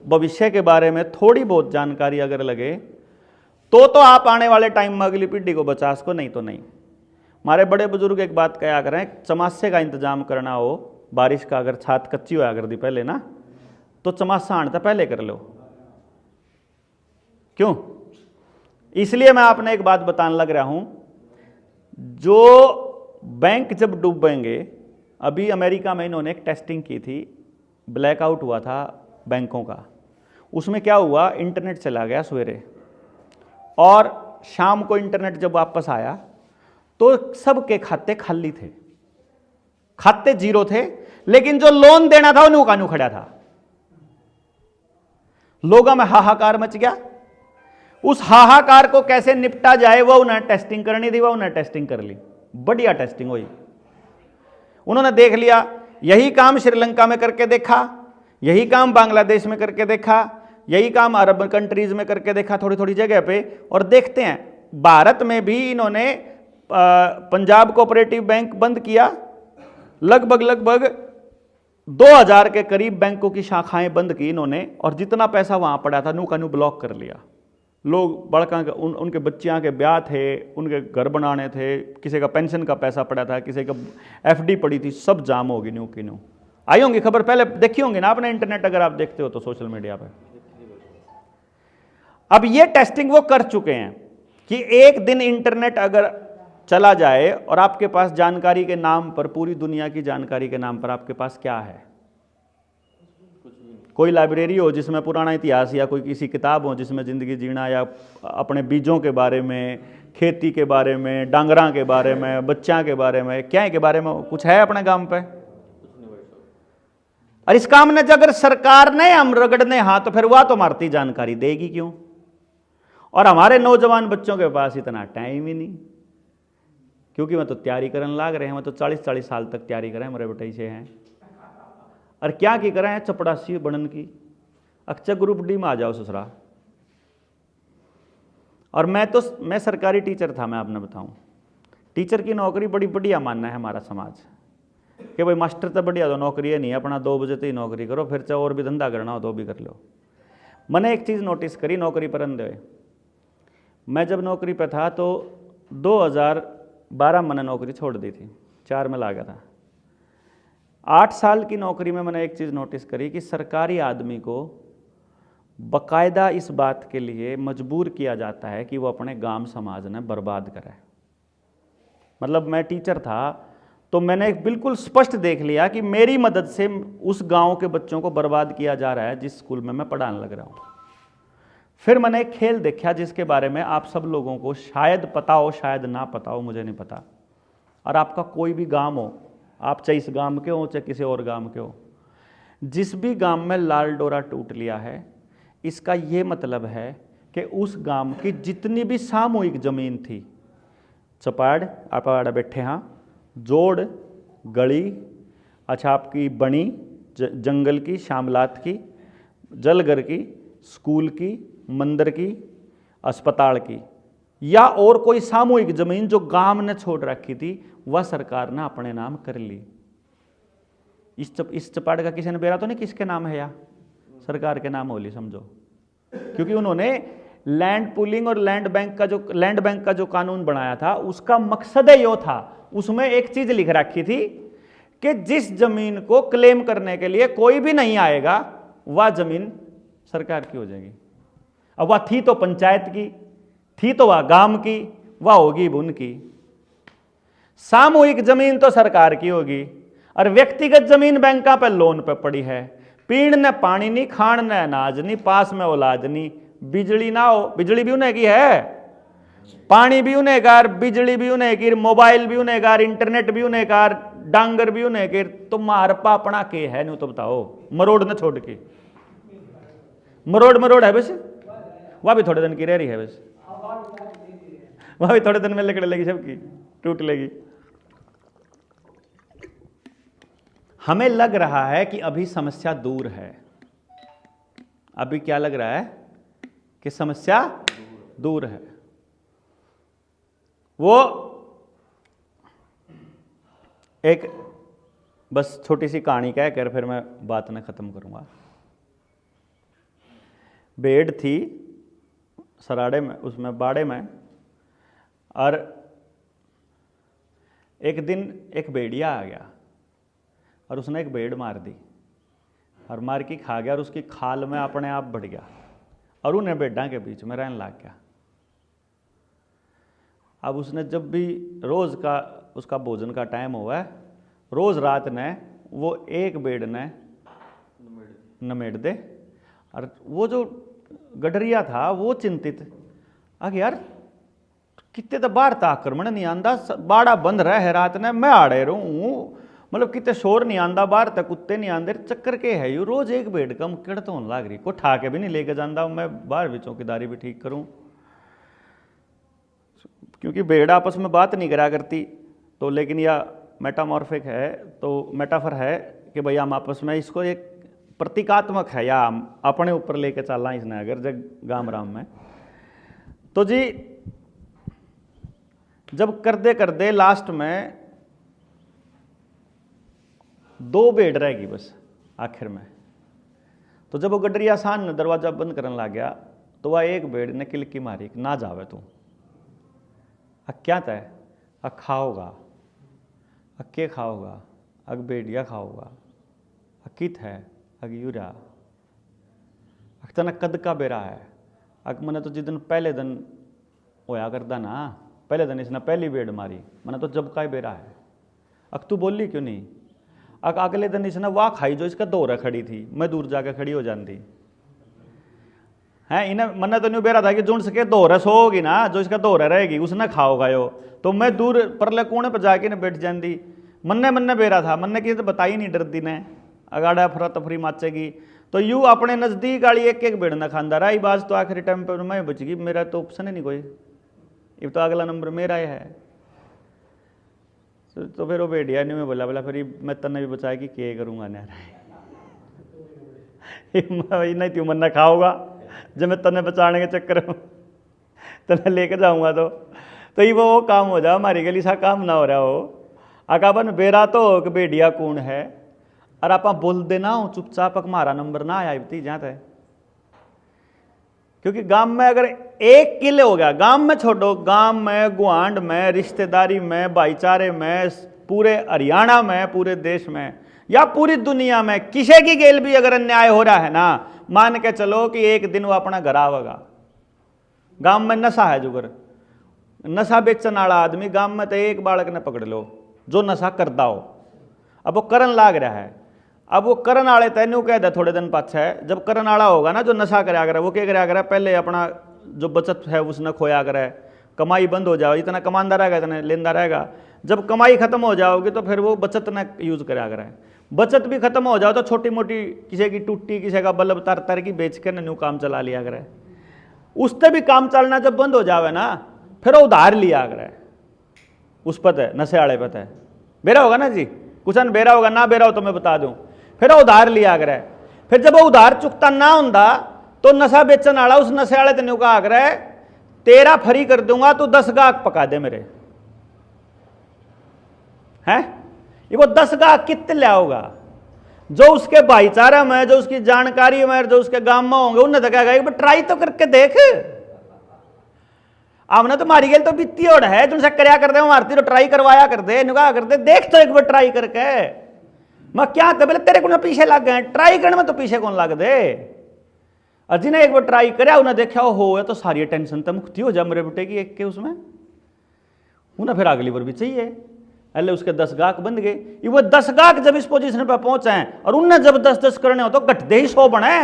भविष्य के बारे में थोड़ी बहुत जानकारी अगर लगे तो आप आने वाले टाइम में अगली पीढ़ी को बचा सको, नहीं तो नहीं। हमारे बड़े बुजुर्ग एक बात कहा करें, चमासे का इंतजाम करना हो, बारिश का अगर छात कच्ची होया कर दी पहले ना, तो चमासा आने पहले कर लो। क्यों? इसलिए मैं आपने एक बात बताने लग रहा हूं, जो बैंक जब डूबेंगे, अभी अमेरिका में इन्होंने एक टेस्टिंग की थी, ब्लैकआउट हुआ था बैंकों का। उसमें क्या हुआ, इंटरनेट चला गया सवेरे, और शाम को इंटरनेट जब वापस आया तो सबके खाते खाली थे, खाते जीरो थे, लेकिन जो लोन देना था वो न्यू का न्यू खड़ा था। लोगों में हाहाकार मच गया। उस हाहाकार को कैसे निपटा जाए वो उन्हें टेस्टिंग करनी थी, वो उन्हें टेस्टिंग कर ली, बढ़िया टेस्टिंग हुई। उन्होंने देख लिया, यही काम श्रीलंका में करके देखा, यही काम बांग्लादेश में करके देखा, यही काम अरब कंट्रीज में करके देखा, थोड़ी थोड़ी जगह पे। और देखते हैं भारत में भी इन्होंने पंजाब कोऑपरेटिव बैंक बंद किया, लगभग 2000 के करीब बैंकों की शाखाएं बंद की इन्होंने, और जितना पैसा वहां पड़ा था नू का नू ब्लॉक कर लिया। लोग बड़का उनके बच्चियां के ब्याह थे, उनके घर बनाने थे, किसी का पेंशन का पैसा पड़ा था, किसी का एफडी पड़ी थी, सब जाम होगी न्यू की न्यू। आई होंगी खबर, पहले देखी होंगी ना आपने इंटरनेट, अगर आप देखते हो तो सोशल मीडिया पे। अब ये टेस्टिंग वो कर चुके हैं कि एक दिन इंटरनेट अगर चला जाए और आपके पास जानकारी के नाम पर, पूरी दुनिया की जानकारी के नाम पर आपके पास क्या है? कोई लाइब्रेरी हो जिसमें पुराना इतिहास या कोई किसी किताब हो जिसमें ज़िंदगी जीना या अपने बीजों के बारे में, खेती के बारे में, डांगरा के बारे में, बच्चा के बारे में, क्या के बारे में कुछ है अपने गांव पे? और इस काम ने अगर सरकार ने हम रगड़ने हाथ तो फिर वह तो मारती जानकारी देगी क्यों? और हमारे नौजवान बच्चों के पास इतना टाइम ही नहीं, क्योंकि मैं तो तैयारी करने लाग रहे हैं, मैं तो 40-40 साल तक तैयारी करें मेरे बेटे से हैं, और क्या की करें हैं चपड़ासी बनन की, अक्चर ग्रुप डी में आ जाओ ससुरा। और मैं सरकारी टीचर था, मैं आपने बताऊं, टीचर की नौकरी बड़ी बढ़िया मानना है हमारा समाज कि भाई मास्टर तो बढ़िया तो नौकरी है नहीं, अपना 2 बजे तो ही नौकरी करो, फिर चाहे और भी धंधा करना हो तो भी कर लो। मैंने एक चीज़ नोटिस करी नौकरी पर अंधे, मैं जब नौकरी पर था तो 2012 मैंने नौकरी छोड़ दी थी, 4 में लागा था। 8 साल की नौकरी में मैंने एक चीज़ नोटिस करी कि सरकारी आदमी को बाकायदा इस बात के लिए मजबूर किया जाता है कि वो अपने गांव समाज ने बर्बाद करे। मतलब मैं टीचर था तो मैंने बिल्कुल स्पष्ट देख लिया कि मेरी मदद से उस गांव के बच्चों को बर्बाद किया जा रहा है जिस स्कूल में मैं पढ़ाने लग रहा हूँ। फिर मैंने एक खेल देखा जिसके बारे में आप सब लोगों को शायद पता हो शायद ना पता हो, मुझे नहीं पता, और आपका कोई भी गांव हो, आप चाहे इस गांव के हो चाहे किसी और गांव के हो, जिस भी गांव में लाल डोरा टूट लिया है, इसका ये मतलब है कि उस गांव की जितनी भी सामूहिक जमीन थी, चपाड़ आप बैठे हाँ, जोड़, गली, अच्छा आपकी बनी, जंगल की, शामलात की, जलगर की, स्कूल की, मंदिर की, अस्पताल की, या और कोई सामूहिक जमीन जो गांव ने छोड़ रखी थी, वह सरकार ने अपने नाम कर ली। इस चपाड़ का किसी ने बेरा तो नहीं किसके नाम है, या सरकार के नाम होली समझो, क्योंकि उन्होंने लैंड पूलिंग और लैंड बैंक का जो कानून बनाया था उसका मकसद यो था, उसमें एक चीज लिख रखी थी कि जिस जमीन को क्लेम करने के लिए कोई भी नहीं आएगा वह जमीन सरकार की हो जाएगी। अब वह थी तो पंचायत की, थी तो वह गांव की, वह होगी उनकी। सामूहिक जमीन तो सरकार की होगी और व्यक्तिगत जमीन बैंका पे लोन पे पड़ी है। पीण ने पानी नहीं, खाण ने अनाज नहीं, पास में औलाद नहीं, बिजली ना हो, बिजली भी उन्हें की है, पानी भी उन्हें कार, बिजली भी उन्हें की, मोबाइल भी उन्हें कार, इंटरनेट भी उन्हें कार, डांगर भी उन्हें के, तो मारपा अपना के है नहीं तो बताओ, मरोड़ न छोड़ के, मरोड़ है बस, वह भी थोड़े दिन की रह रही है बस, वह भी थोड़े दिन में लकड़ लगी, सबकी टूट लेगी। हमें लग रहा है कि अभी समस्या दूर है, अभी क्या लग रहा है कि समस्या दूर है। वो एक बस छोटी सी कहानी कहकर फिर मैं बात न खत्म करूंगा। भेड़ थी सराड़े में, उसमें बाड़े में, और एक दिन एक भेड़िया आ गया और उसने एक भेड़ मार दी और मार के खा गया और उसकी खाल में अपने आप बढ़ गया और उन्हें भेड़ा के बीच में रहने लग गया। अब उसने जब भी रोज़ का उसका भोजन का टाइम हुआ है, रोज़ रात ने वो एक भेड़ ने नमेड़ दे, और वो जो गडरिया था वो चिंतित, आगे यार कितने तो बाहर था आक्रमण नहीं आंदा, बाड़ा बंद रहा है रात ने, मैं आड़े रहूँ, मतलब कितने शोर नहीं आंदा, बाहर तक कुत्ते नहीं आंदे, चक्कर के है यू, रोज एक भेड़ कम किड़ तो होने लग रही, को ठा के भी नहीं लेके जाता हूँ मैं, बाहर भी चौकीदारी भी ठीक करूँ, क्योंकि भेड़ आपस में बात नहीं करा करती। तो लेकिन यह मेटामॉर्फिक है, तो मेटाफर है कि भाई हम आपस में इसको एक प्रतीकात्मक है, या हम अपने ऊपर लेके चलना इसने अगर जग गाम राम में। तो जी जब कर दे लास्ट में 2 भेड़ रहेगी बस आखिर में, तो जब वो गडरिया सान ने दरवाजा बंद करने लग गया तो वह एक भेड़ ने किलकी मारी, ना जावे तू, क्या तय खाओगा, के खाओगा, अग बेड़िया खाओगा, कित है अग यूरा, तना कद का बेरा है, अग मैंने तो जिस दिन पहले दिन होया करता ना, पहले दिन इसने पहली भेड़ मारी, मैंने तो जब का ही बेरा है, अग तू बोली क्यों नहीं, अगले दिन इसने वाह खाई जो इसका दोहरा खड़ी थी, मैं दूर जाकर खड़ी हो जाती है, इन्हें मन्ना तो नहीं बेरा था कि जुड़ सके दोहरा सोगी ना, जो इसका दोहरा रहेगी उसने खाओगा यो, तो मैं दूर परले कोने पर जाके न बैठ जाती, मन्ने बेरा था, मन्ने किसी तो बताई नहीं डरती ने, अगाड़ा अफरा तफरी माचेगी, तो यूं अपने नजदीक वाली एक एक बेड़ न खानदार आई बाज तो आखिरी टाइम पर मैं बच गई, मेरा तो ऑप्शन ही नहीं कोई, ये तो अगला नंबर मेरा ही है। तो फिर वो भेड़िया ने मैं बोला फिर मैं तन्ने भी बचाया कि के करूँगा ना नहीं तू मन खाओगा जब मैं तन्ने बचाने के चक्कर में तन्ने लेके जाऊँगा तो ये वो काम हो जाओ, हमारी गली सा काम ना हो रहा हो। अकाबन बेरा तो हो कि भेड़िया कौन है और आप बोल देना हो चुपचाप हमारा नंबर ना आया इतनी जाता है। क्योंकि गांव में अगर एक किले हो गया, गांव में छोड़ो, गांव में, गुआंढ में, रिश्तेदारी में, भाईचारे में, पूरे हरियाणा में, पूरे देश में या पूरी दुनिया में किसी की गेल भी अगर अन्याय हो रहा है ना, मान के चलो कि एक दिन वो अपना घर आवेगा। गांव में नशा है जुगर, नशा बेचने वाला आदमी गांव में तो एक बालक ने पकड़ लो जो नशा करता हो, अब वो करन लाग रहा है। अब वो करन वाले तेनू कह दे थोड़े दिन पाछे जब करन वाला होगा ना जो नशा कराया करे, वो क्या कराया करे, पहले अपना जो बचत है उसने खोया करे, कमाई बंद हो जाओ, इतना कमांदा रहेगा इतना लेंदा रहेगा। जब कमाई खत्म हो जाओगी तो फिर वो बचत न यूज कराया करे, बचत भी खत्म हो जाओ तो छोटी मोटी किसी की टूटी किसी का बल्ब तर तर की बेच के न्यू काम चला लिया करे। उससे भी काम चलना जब बंद हो जावे ना फिर वो उधार लिया करे, उस पता है नशे वाले पता है, बेरा होगा ना जी, कुछ न बेरा होगा, ना बेरा हो तो मैं बता दूं, फिर वो उधार लिया करे। फिर जब वो उधार चुकता ना होंदा तो नशा बेचने वाला उस नशे वाले तेन कहा करे तेरा फ्री कर दूंगा तू 10 गाहक पका दे मेरे, हैं ये वो 10 गाहक कितने ले आओगा, जो उसके भाईचारा में, जो उसकी जानकारी में, जो उसके गांव में होंगे उन्हें तो कहेगा ट्राई तो करके देख। आपने तो मारी गेल तो बीती ओढ़ है तुमसे करया कर दे, मारती तो ट्राई करवाया कर दे, नुका कर दे, देख तो एक बार ट्राई करके। मैं क्या था बोले तेरे को ना पीछे लग गए, ट्राई करने में तो पीछे कौन लग दे। अजी ने एक बार ट्राई करया, उन्हें देखा हो तो सारी टेंशन तो मुक्ति हो जा मेरे बेटे की एक के उसमें, उन्हें फिर अगली बार भी चाहिए। अल्ले उसके 10 गाहक बन गए, ये वो 10 गाहक जब इस पोजीशन पर पहुंचे हैं और उन्हें जब 10-10 करने हो तो घटते ही 100 बने।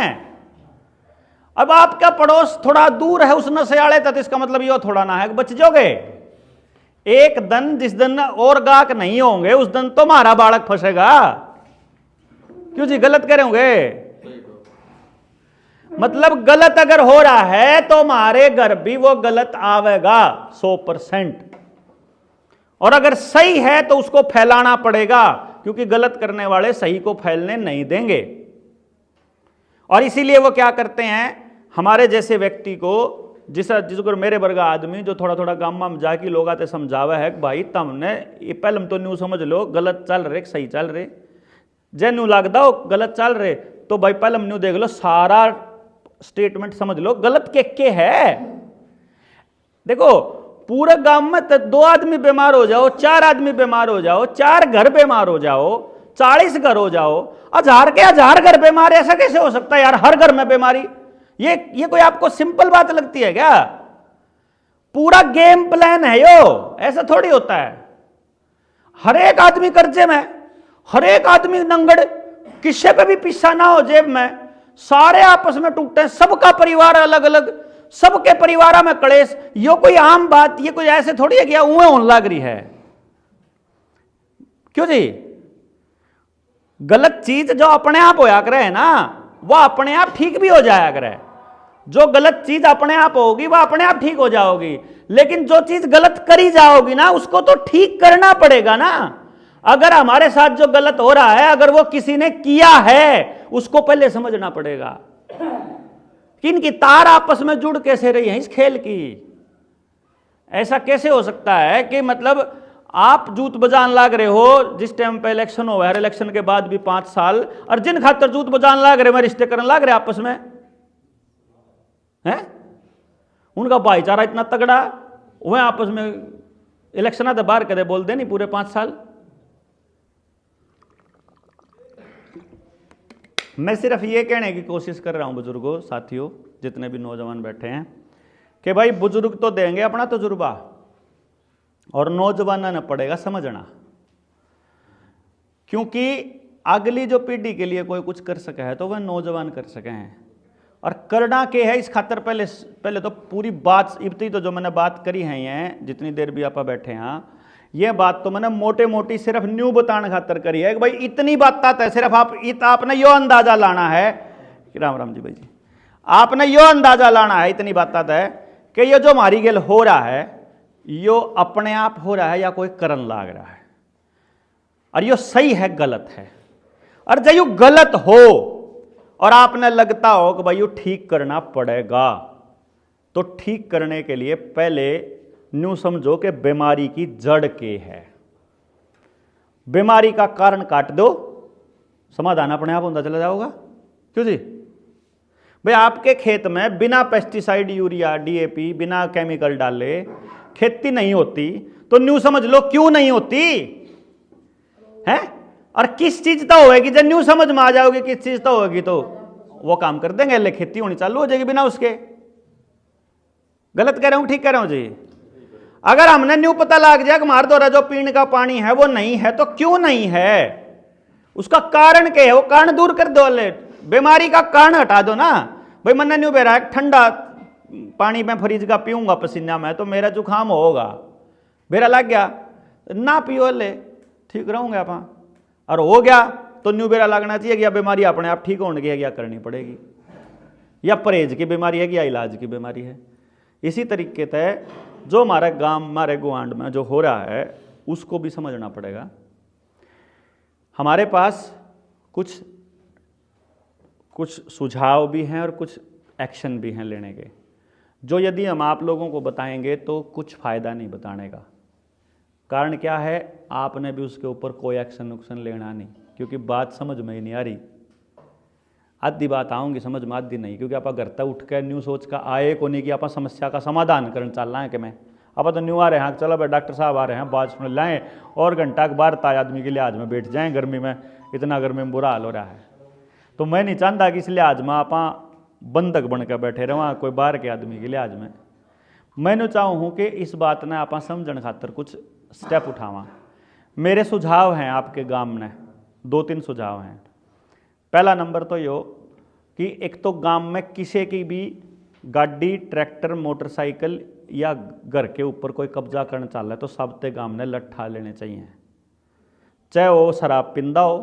अब आपका पड़ोस थोड़ा दूर है उस नशे वाले तक, इसका मतलब ये थोड़ा ना है बच जाओगे। एक दिन जिस दिन और गाहक नहीं होंगे उस दिन तो हमारा बालक फंसेगा। क्यों जी गलत करेंगे, मतलब गलत अगर हो रहा है तो हमारे घर भी वो गलत आवेगा 100%, और अगर सही है तो उसको फैलाना पड़ेगा, क्योंकि गलत करने वाले सही को फैलने नहीं देंगे। और इसीलिए वो क्या करते हैं, हमारे जैसे व्यक्ति को, जिसको मेरे वर्ग आदमी जो थोड़ा थोड़ा गाँव में जाके लोग आते समझावा है कि भाई तुमने ये पहले तो न्यू समझ लो गलत चल रहे सही चल रहे, जे न्यू लगता हो गलत चल रहे तो भाई पहले न्यू देख लो सारा स्टेटमेंट समझ लो गलत के है। देखो पूरे गांव में 2 आदमी बीमार हो जाओ, 4 आदमी बीमार हो जाओ, 4 घर बीमार हो जाओ, 40 घर हो जाओ, 1000 के 1000 घर बीमार, ऐसा कैसे हो सकता है यार, हर घर में बीमारी। ये कोई आपको सिंपल बात लगती है क्या? पूरा गेम प्लान है यो, ऐसा थोड़ी होता है। हर एक आदमी कर्जे में, हर एक आदमी नंगड़, किसी पे भी पिस्सा ना हो जेब में, सारे आपस में टूटते हैं, सबका परिवार अलग अलग, सबके परिवार में कलेश। ये कोई आम बात, ये कोई ऐसे थोड़ी है कि उन्हें होने लग रही है। क्यों जी? गलत चीज जो अपने आप होया करे ना वह अपने आप ठीक भी हो जाया करे। जो गलत चीज अपने आप होगी वह अपने आप ठीक हो जाओगी, लेकिन जो चीज गलत करी जाओगी ना उसको तो ठीक करना पड़ेगा ना। अगर हमारे साथ जो गलत हो रहा है अगर वो किसी ने किया है उसको पहले समझना पड़ेगा कि इनकी तार आपस में जुड़ कैसे रही है इस खेल की। ऐसा कैसे हो सकता है कि मतलब आप जूत बजान लाग रहे हो जिस टाइम पे इलेक्शन हो, हर इलेक्शन के बाद भी 5 साल, और जिन खातर जूत बजान लाग रहे, रिश्ते करने लाग रहे आपस में हैं, उनका भाईचारा इतना तगड़ा, वह आपस में इलेक्शन आते बाहर कदे बोलते नहीं पूरे 5 साल। मैं सिर्फ ये कहने की कोशिश कर रहा हूं बुजुर्गों, साथियों, जितने भी नौजवान बैठे हैं, कि भाई बुजुर्ग तो देंगे अपना तजुर्बा और नौजवानों ने पड़ेगा समझना, क्योंकि अगली जो पीढ़ी के लिए कोई कुछ कर सके है तो वह नौजवान कर सके हैं। और करना के है इस खातर पहले तो पूरी बात इतनी तो जो मैंने बात करी है ये जितनी देर भी आप बैठे हैं, ये बात तो मैंने मोटे मोटी सिर्फ न्यू बताने खातर करी है कि भाई इतनी बात है, सिर्फ आपने यो अंदाजा लाना है राम राम जी भाई जी, आपने यो अंदाजा लाना है, इतनी बात आता है कि ये जो हमारी गेल हो रहा है यो अपने आप हो रहा है या कोई करन लाग रहा है, और यो सही है गलत है। और जब यो गलत हो और आपने लगता हो कि भाई यो ठीक करना पड़ेगा, तो ठीक करने के लिए पहले न्यू समझो कि बीमारी की जड़ के है, बीमारी का कारण काट दो, समाधान अपने आप होता चला जाओगा। क्यों जी भाई, आपके खेत में बिना पेस्टिसाइड, यूरिया, डीएपी, बिना केमिकल डाले खेती नहीं होती, तो न्यू समझ लो क्यों नहीं होती है। और किस चीज तो होगी, जब न्यू समझ में आ जाओगे किस चीज तो होगी, तो वो काम कर देंगे, ले खेती होनी चालू हो जाएगी बिना उसके। गलत कह रहा हूं ठीक कह रहा हूं जी? अगर हमने न्यू पता लग जाए कि हमारे द्वारा जो पीने का पानी है वो नहीं है, तो क्यों नहीं है, उसका कारण क्या है, वो कारण दूर कर दो, ले बीमारी का कारण हटा दो ना। भाई मैंने न्यू बेरा ठंडा पानी में फ्रिज का पीऊंगा पसीना में तो मेरा जुकाम होगा, बेरा लग गया ना पियो, ले ठीक रहूंगा आप। और हो गया तो न्यू बेरा लगना चाहिए कि या बीमारी अपने आप ठीक होने की या करनी पड़ेगी, या परहेज की बीमारी है कि या इलाज की बीमारी है। इसी तरीके से जो हमारा गांव, हमारे गुआंड में जो हो रहा है उसको भी समझना पड़ेगा। हमारे पास कुछ सुझाव भी हैं और कुछ एक्शन भी हैं लेने के, जो यदि हम आप लोगों को बताएंगे तो कुछ फ़ायदा नहीं बताने का। कारण क्या है, आपने भी उसके ऊपर कोई एक्शन लेना नहीं, क्योंकि बात समझ में ही नहीं आ रही। आधी बात आऊँगी समझ में, आधी नहीं, क्योंकि आप घर तक उठ कर न्यू सोच का आए को नहीं कि आप समस्या का समाधान करने चल रहे हैं कि मैं आप तो न्यू आ रहे हैं, चलो भाई डॉक्टर साहब आ रहे हैं, बात सुन लाएँ और घंटा के बाद ताज आदमी के लिहाज में बैठ जाएँ, गर्मी में इतना गर्मी में बुरा हाल हो रहा है। तो मैं नहीं चाहता कि इस लिहाज में आप बंधक बन कर बैठे रहो कोई बाहर के आदमी के लिहाज में। मैंने चाहूँ कि इस बात ने आप समझण खातर कुछ स्टेप उठावा। मेरे सुझाव हैं आपके गांव में, 2-3 सुझाव हैं। पहला नंबर तो यो कि एक तो गांव में किसी की भी गाड़ी, ट्रैक्टर, मोटरसाइकिल या घर के ऊपर कोई कब्जा करना चाह रहा है तो सबते गांव ने लट्ठा लेने चाहिए, चाहे वो शराब पिंदा हो,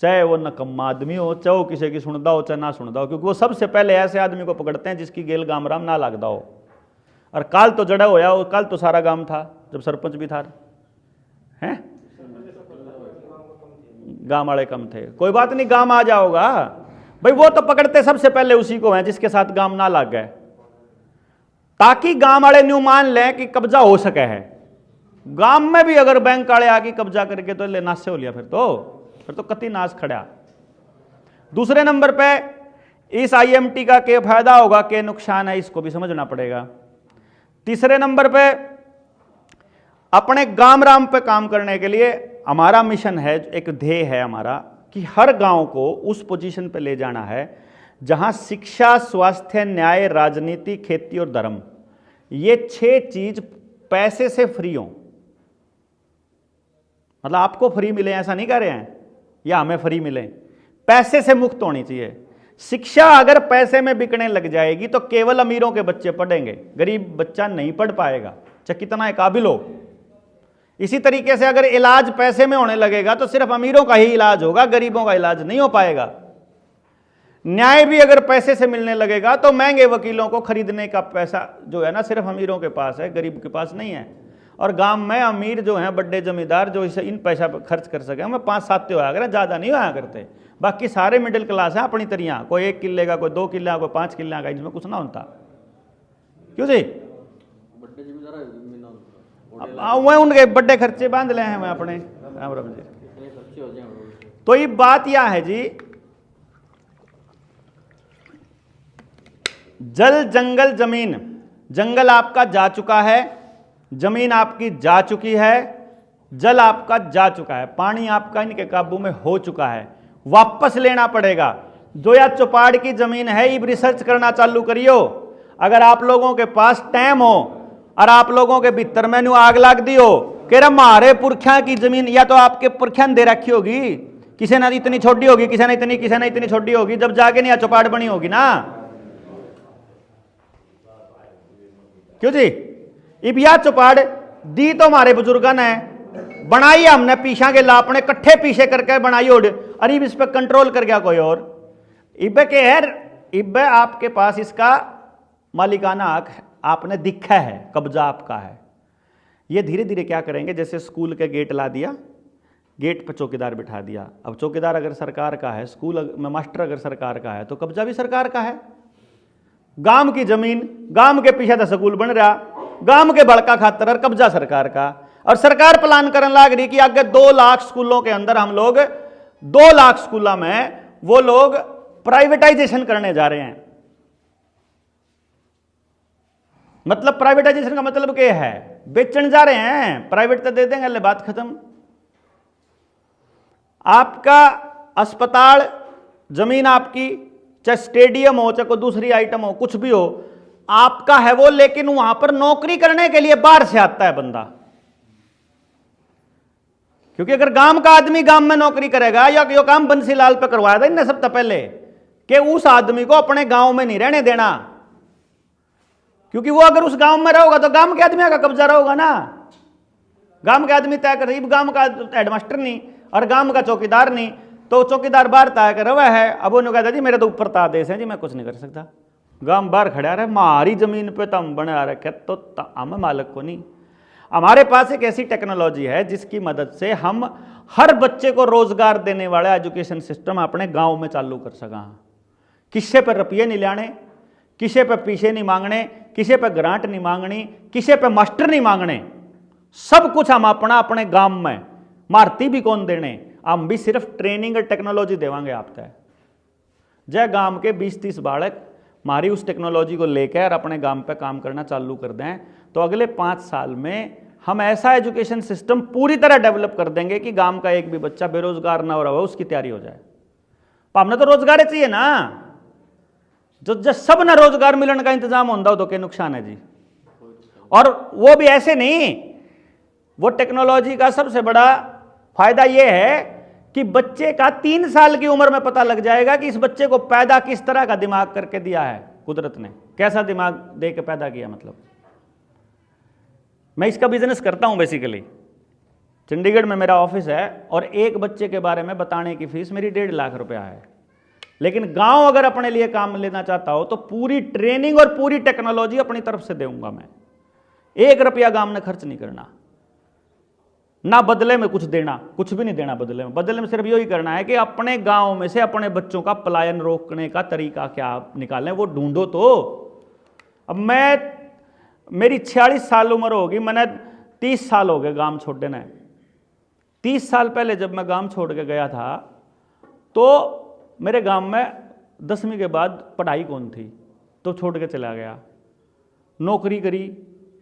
चाहे वो नकम्मा आदमी हो, चाहे वो किसी की सुनदा हो चाहे ना सुनदा हो, क्योंकि वो सबसे पहले ऐसे आदमी को पकड़ते हैं जिसकी गेल गाम राम ना लगता हो। और काल तो जड़ा होया हो, कल तो सारा गांव था जब सरपंच भी था, हैं गांव वाले कम थे, कोई बात नहीं गांव आ जाओगा भाई। वो तो पकड़ते सबसे पहले उसी को हैं जिसके साथ गांव ना लग गए, ताकि गांव वाले न्यू मान लें कि कब्जा हो सके है। गांव में भी अगर बैंक वाले आके कब्जा करके तो ले नाश से हो लिया, फिर तो कति नाश खड़ा। दूसरे नंबर पे इस आईएमटी का क्या फायदा होगा, क्या नुकसान है, इसको भी समझना पड़ेगा। तीसरे नंबर पे अपने गांव राम पे काम करने के लिए हमारा मिशन है, एक ध्येय है हमारा कि हर गांव को उस पोजीशन पे ले जाना है जहां शिक्षा, स्वास्थ्य, न्याय, राजनीति, खेती और धर्म, ये 6 चीज पैसे से फ्री हो। मतलब आपको फ्री मिले ऐसा नहीं कह रहे हैं, या हमें फ्री मिले, पैसे से मुक्त होनी चाहिए। शिक्षा अगर पैसे में बिकने लग जाएगी तो केवल अमीरों के बच्चे पढ़ेंगे, गरीब बच्चा नहीं पढ़ पाएगा, चाहे कितना काबिल हो। इसी तरीके से अगर इलाज पैसे में होने लगेगा तो सिर्फ अमीरों का ही इलाज होगा, गरीबों का इलाज नहीं हो पाएगा। न्याय भी अगर पैसे से मिलने लगेगा तो महंगे वकीलों को खरीदने का पैसा जो है ना सिर्फ अमीरों के पास है, गरीब के पास नहीं है। और गांव में अमीर जो हैं, बड़े जमींदार जो इसे इन पैसा खर्च कर सके, हमें 5-7 होया करें, ज़्यादा नहीं होया करते। बाकी सारे मिडिल क्लास हैं अपनी तरिया, कोई 1 किले का, कोई 2 किले का, कोई 5 किले का, इसमें कुछ ना होता। क्यों जी? वह उनके बड़े खर्चे बांध ले हैं अपने राम जी। तो ये बात यह है जी, जल, जंगल, जमीन, जंगल आपका जा चुका है, जमीन आपकी जा चुकी है, जल आपका जा चुका है, पानी आपका इनके काबू में हो चुका है, वापस लेना पड़ेगा। जो या चौपाड़ की जमीन है, ये रिसर्च करना चालू करियो। अगर आप लोगों के पास टाइम हो और आप लोगों के भीतर मैंने आग लाग दी हो कि हमारे पुरखिया की जमीन, या तो आपके पुरखिया ने दे रखी होगी, किसी ने इतनी छोटी होगी, किसी ने इतनी छोटी होगी, जब जाके नहीं चौपाड़ बनी होगी ना। क्यों जी? इब या चौपाड़ दी तो हमारे बुजुर्गों ने बनाई, हमने पीछा के लापने कट्ठे पीछे करके बनाई, और अरे इस पर कंट्रोल कर गया कोई और। इब्बे के है, इब्बे आपके पास इसका मालिकाना हक आपने दिखा है, कब्जा आपका है। ये धीरे धीरे क्या करेंगे, जैसे स्कूल के गेट ला दिया, गेट पर चौकीदार बिठा दिया। अब चौकीदार अगर सरकार का है, स्कूल में मास्टर अगर सरकार का है, तो कब्जा भी सरकार का है। गांव की जमीन, गांव के पीछे स्कूल बन रहा, गांव के बड़का खातर और कब्जा सरकार का। और सरकार प्लान करने लग रही कि आगे 2 लाख स्कूलों के अंदर हम लोग 2 लाख स्कूलों में वो लोग प्राइवेटाइजेशन करने जा रहे हैं। मतलब प्राइवेटाइजेशन का मतलब क्या है, बेचने जा रहे हैं, प्राइवेट तो दे देंगे, ले बात खत्म। आपका अस्पताल, जमीन आपकी, चाहे स्टेडियम हो, चाहे कोई दूसरी आइटम हो, कुछ भी हो, आपका है वो, लेकिन वहां पर नौकरी करने के लिए बाहर से आता है बंदा। क्योंकि अगर गांव का आदमी गांव में नौकरी करेगा, या यो काम बंसीलाल पे करवाया था इनने सबसे पहले, कि उस आदमी को अपने गांव में नहीं रहने देना, क्योंकि वो अगर उस गांव में रहोगा तो गांव के आदमी का कब्जा रहोगा ना। गांव के आदमी तय कर, गांव का हेडमास्टर नहीं और गांव का चौकीदार नहीं, तो चौकीदार बाहर तय कर रहा है। अब उन्होंने कहता जी मेरे तो ऊपर तो आदेश है जी, मैं कुछ नहीं कर सकता। गांव बाहर खड़ा रहे, हमारी जमीन पे तो हम बना रखे, तो हम मालिक को नहीं। हमारे पास एक ऐसी टेक्नोलॉजी है जिसकी मदद से हम हर बच्चे को रोजगार देने वाला एजुकेशन सिस्टम अपने गांव में चालू कर सका। किसी पे रुपये नहीं लाने, किसी पे पीछे नहीं मांगने, किसी पे ग्रांट नहीं मांगनी, किसी पे मास्टर नहीं मांगने, सब कुछ हम अपना अपने गांव में, मारती भी कौन देने, हम भी सिर्फ ट्रेनिंग और टेक्नोलॉजी देवांगे आप तय। जय गांव के 20-30 बालक हमारी उस टेक्नोलॉजी को लेकर अपने गांव पे काम करना चालू कर दें, तो अगले 5 साल में हम ऐसा एजुकेशन सिस्टम पूरी तरह डेवलप कर देंगे कि गांव का एक भी बच्चा बेरोजगार ना हो रहा हो, उसकी तैयारी हो जाए। तो हमने तो रोजगार चाहिए ना, जो सब ना रोजगार मिलने का इंतजाम होता हो तो क्या नुकसान है जी। और वो भी ऐसे नहीं, वो टेक्नोलॉजी का सबसे बड़ा फायदा ये है कि बच्चे का 3 साल की उम्र में पता लग जाएगा कि इस बच्चे को पैदा किस तरह का दिमाग करके दिया है कुदरत ने, कैसा दिमाग दे के पैदा किया। मतलब मैं इसका बिजनेस करता हूं बेसिकली, चंडीगढ़ में मेरा ऑफिस है और एक बच्चे के बारे में बताने की फीस मेरी 1.5 लाख रुपया है। लेकिन गांव अगर अपने लिए काम लेना चाहता हो तो पूरी ट्रेनिंग और पूरी टेक्नोलॉजी अपनी तरफ से दूंगा मैं। 1 रुपया गांव ने खर्च नहीं करना, ना बदले में कुछ देना, कुछ भी नहीं देना बदले में। बदले में सिर्फ यही करना है कि अपने गांव में से अपने बच्चों का पलायन रोकने का तरीका क्या निकालें, वो ढूंढो। तो अब मेरी 46 साल उम्र होगी, मैंने 30 साल हो गए गांव छोड़ देना है। 30 साल पहले जब मैं गांव छोड़ के गया था तो मेरे गांव में 10वीं के बाद पढ़ाई कौन थी, तो छोड़ के चला गया। नौकरी करी,